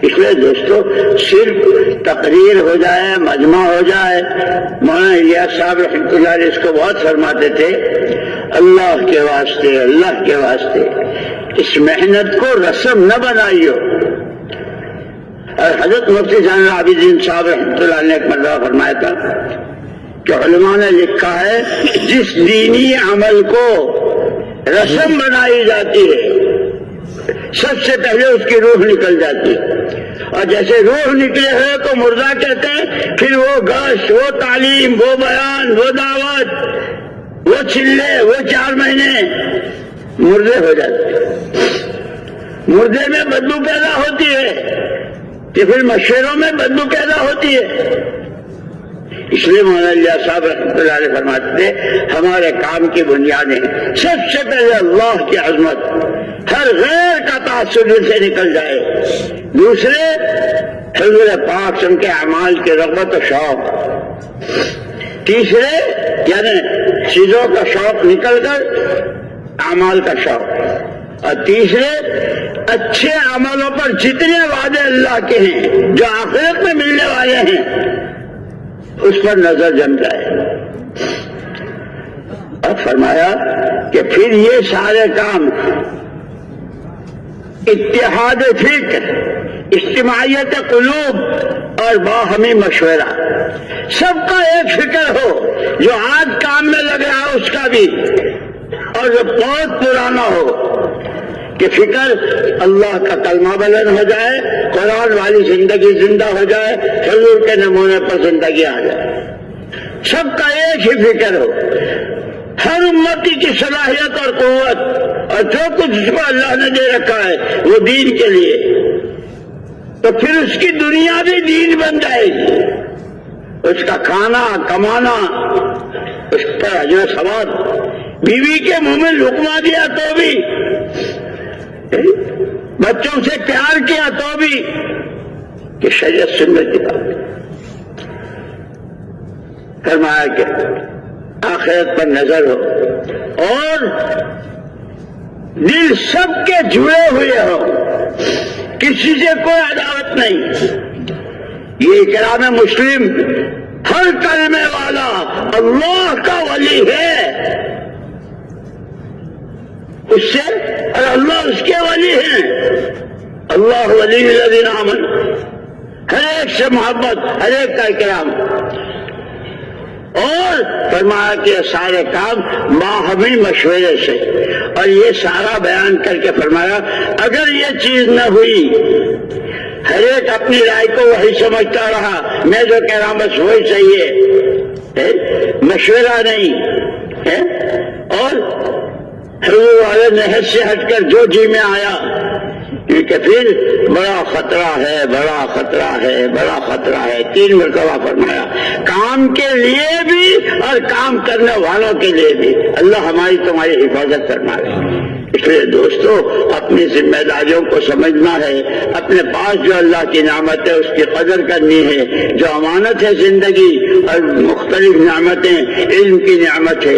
[SPEAKER 1] اس لیے دوستو، صرف تقریر ہو جائے، مجمع ہو جائے، مولانا الیاس صاحب رحمۃ اللہ علیہ اس کو بہت فرماتے تھے، اللہ کے واسطے، اللہ کے واسطے اس محنت کو رسم نہ بنائیو. اور حضرت مفتی زین العابدین صاحب رحمۃ اللہ نے ایک مرتبہ فرمایا تھا کہ علماء نے لکھا ہے جس دینی عمل کو رسم بنائی جاتی ہے سب سے پہلے اس کی روح نکل جاتی ہے. اور جیسے روح نکلے ہوئے کو مردہ کہتے ہیں، پھر وہ گوشت، وہ تعلیم، وہ بیان، وہ دعوت، وہ چلے، وہ 4 مہینے مردے ہو جاتے ہیں. مردے میں بدبو پیدا ہوتی ہے کہ پھر مشوروں میں بدبو پیدا ہوتی ہے. اس لیے مولانا الیاس صاحب رحمۃ اللہ علیہ فرماتے تھے ہمارے کام کی بنیادیں سب سے پہلے اللہ کی عظمت، ہر غیر کا تعصب سے نکل جائے. دوسرے حضور پاک ان کے اعمال کی رغبت و شوق. تیسرے یعنی چیزوں کا شوق نکل کر اعمال کا شوق. اور تیسرے اچھے عملوں پر جتنے وعدے اللہ کے ہیں جو آخرت میں ملنے والے ہیں اس پر نظر جم جائے. اور فرمایا کہ پھر یہ سارے کام اتحاد فکر، اجتماعیت قلوب اور باہمی مشورہ، سب کا ایک فکر ہو. جو آج کام میں لگ رہا ہے اس کا بھی، اور جو بہت پرانا ہو کہ فکر اللہ کا کلمہ بلند ہو جائے، قرآن والی زندگی زندہ ہو جائے، حضور کے نمونے پر زندگی آ جائے. سب کا ایک ہی فکر ہو، ہر امتی کی صلاحیت اور قوت اور جو کچھ اس کو اللہ نے دے رکھا ہے وہ دین کے لیے، تو پھر اس کی دنیا بھی دین بن جائے گی. اس کا کھانا کمانا، اس پر اجر و ثواب بیوی کے منہ میں لقمہ دیا تو بھی، بچوں سے پیار کیا تو بھی، کہ شریعت سنت کی بات فرمایا کہ آخرت پر نظر ہو اور دل سب کے جڑے ہوئے ہو، کسی سے کوئی عداوت نہیں۔ یہ کلام مسلم ہر کلمے والا اللہ کا ولی ہے، اس سے اور اللہ اس کے ولی ہیں۔ اللہ ولی الذین آمنوا، ہر ایک سے محبت، ہر ایک کا اکرام، اور فرمایا کہ سارے کام باہمی مشورے سے، اور یہ سارا بیان کر کے فرمایا اگر یہ چیز نہ ہوئی، ہر ایک اپنی رائے کو وہی سمجھتا رہا، میں جو کہہ رہا ہوں بس وہی صحیح ہے، مشورہ نہیں ہے، اور حضور والے نہج سے ہٹ کر جو جی میں آیا، کیونکہ پھر بڑا خطرہ ہے، بڑا خطرہ ہے، بڑا خطرہ ہے۔ 3 مرتبہ فرمایا، کام کے لیے بھی اور کام کرنے والوں کے لیے بھی اللہ ہماری تمہاری حفاظت فرمائے۔ اس لیے دوستو اپنی ذمہ داریوں کو سمجھنا ہے، اپنے پاس جو اللہ کی نعمت ہے اس کی قدر کرنی ہے، جو امانت ہے زندگی اور مختلف نعمتیں، علم کی نعمت ہے،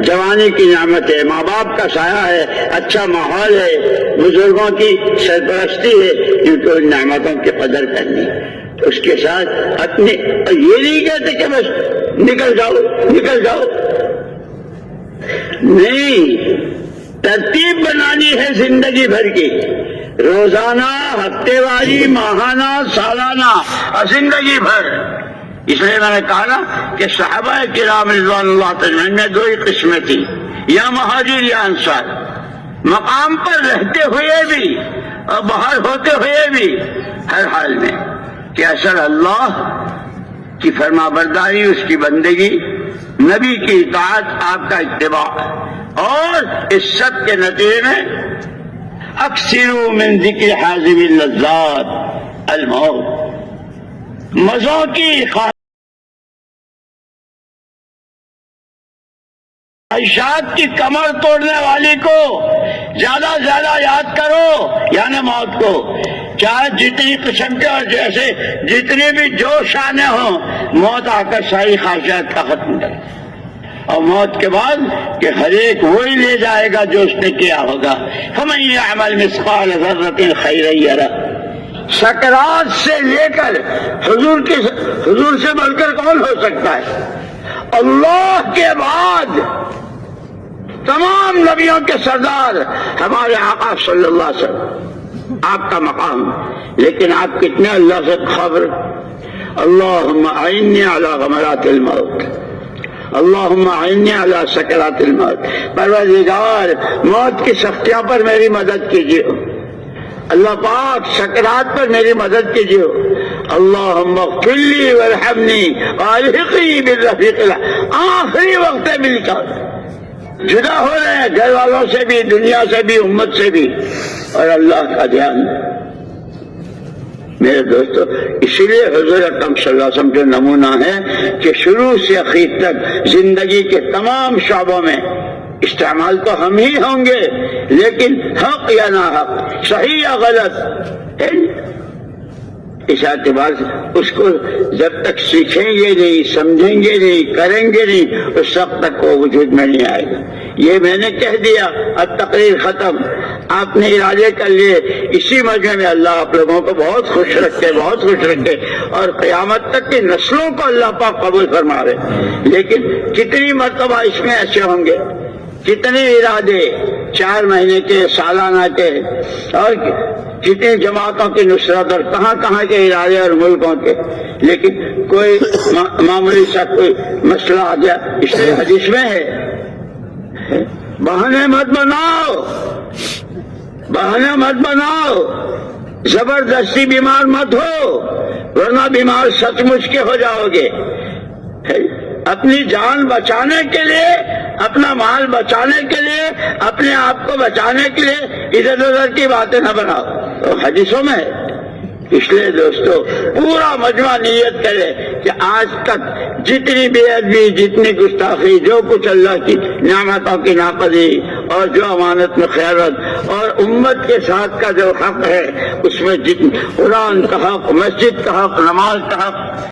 [SPEAKER 1] جوانی کی نعمت ہے، ماں باپ کا سایہ ہے، اچھا ماحول ہے، بزرگوں کی سرپرستی ہے، کیونکہ ان نعمتوں کی قدر کرنی، اس کے ساتھ اپنی، اور یہ نہیں کہتے کہ بس نکل جاؤ، نہیں، ترتیب بنانی ہے زندگی بھر کی، روزانہ، ہفتے واری، ماہانہ، سالانہ اور زندگی بھر۔ اس لیے میں نے کہا نا کہ صحابہ کرام رضوان اللہ تعالیٰ میں 2 ہی قسمیں تھی، یا مہاجر یا انصار، مقام پر رہتے ہوئے بھی اور باہر ہوتے ہوئے بھی، ہر حال میں، کہ اصل اللہ کی فرما برداری، اس کی بندگی، نبی کی اطاعت، آپ کا اتباع، اور اس سب کے نتیجے میں اکثروا من ذکر حازم اللذات الموت، مزوں کی خواہشات کی کمر توڑنے والی کو زیادہ سے زیادہ یاد کرو، یعنی موت کو، چاہے جتنی قسم کے اور جیسے جتنی بھی جوش آنے ہوں، موت آ کر ساری خواہشات کا ختم کرے، اور موت کے بعد کہ ہر ایک وہی لے جائے گا جو اس نے کیا ہوگا۔ فَمَن يَعْمَلْ مِثْقَالَ ذَرَّةٍ خَيْرًا يَرَهُ۔ سکرات سے لے کر حضور سے بڑھ کر کون ہو سکتا ہے؟ اللہ کے بعد تمام نبیوں کے سردار ہمارے آقا صلی اللہ علیہ وسلم، آپ کا مقام، لیکن آپ کتنے اللہ سے خبر؟ اللہم اعنی علی غمرات الموت، اللہم اعنی علی سکرات الموت، پروردگار موت کی سختیوں پر میری مدد کیجیے، اللہ پاک سکرات پر میری مدد کیجیے، اللہم اغفر لی وارحمنی والحقنی بالرفیق الاعلی۔ آخری وقت ہے مل کر جدا ہو رہے ہیں، گھر والوں سے بھی، دنیا سے بھی، امت سے بھی، اور اللہ کا دھیان۔ میرے دوستو، اسی لیے حضور اکرم صلی اللہ علیہ وسلم جو نمونہ ہے کہ شروع سے اخیر تک زندگی کے تمام شعبوں میں استعمال تو ہم ہی ہوں گے، لیکن حق یا نہ حق، صحیح یا غلط، اس اعتبار سے اس کو جب تک سیکھیں گے نہیں، سمجھیں گے نہیں، کریں گے نہیں، اس وقت تک وہ وجود میں نہیں آئے گا۔ یہ میں نے کہہ دیا، اب تقریر ختم، آپ نے ارادے کر لیے، اسی مجمع میں اللہ آپ لوگوں کو بہت خوش رکھے، بہت خوش رکھے، اور قیامت تک کی نسلوں کو اللہ پاک قبول فرمائے۔ لیکن کتنی مرتبہ اس میں ایسے ہوں گے، کتنے ارادے 4 مہینے کے، سالانہ کے، اور کتنی جماعتوں کی نصرت، اور کہاں کہاں کے ارادے اور ملکوں کے، لیکن کوئی معمولی سا کوئی مسئلہ آ گیا۔ اس لیے حدیث میں ہے، بہانے مت بناؤ، بہانے مت بناؤ، زبردستی بیمار مت ہو، ورنہ بیمار سچ مچ کے ہو جاؤ گے۔ اپنی جان بچانے کے لیے، اپنا مال بچانے کے لیے، اپنے آپ کو بچانے کے لیے ادھر ادھر کی باتیں نہ بناؤ، تو حدیثوں میں ہے۔ اس لیے دوستو پورا مجمع نیت کرے کہ آج تک جتنی بے ادبی، جتنی گستاخی، جو کچھ اللہ کی نعمتوں کی ناقدری اور جو امانت میں خیانت اور امت کے ساتھ کا جو حق ہے اس میں قرآن کا حق، مسجد کا حق، نماز کا حق،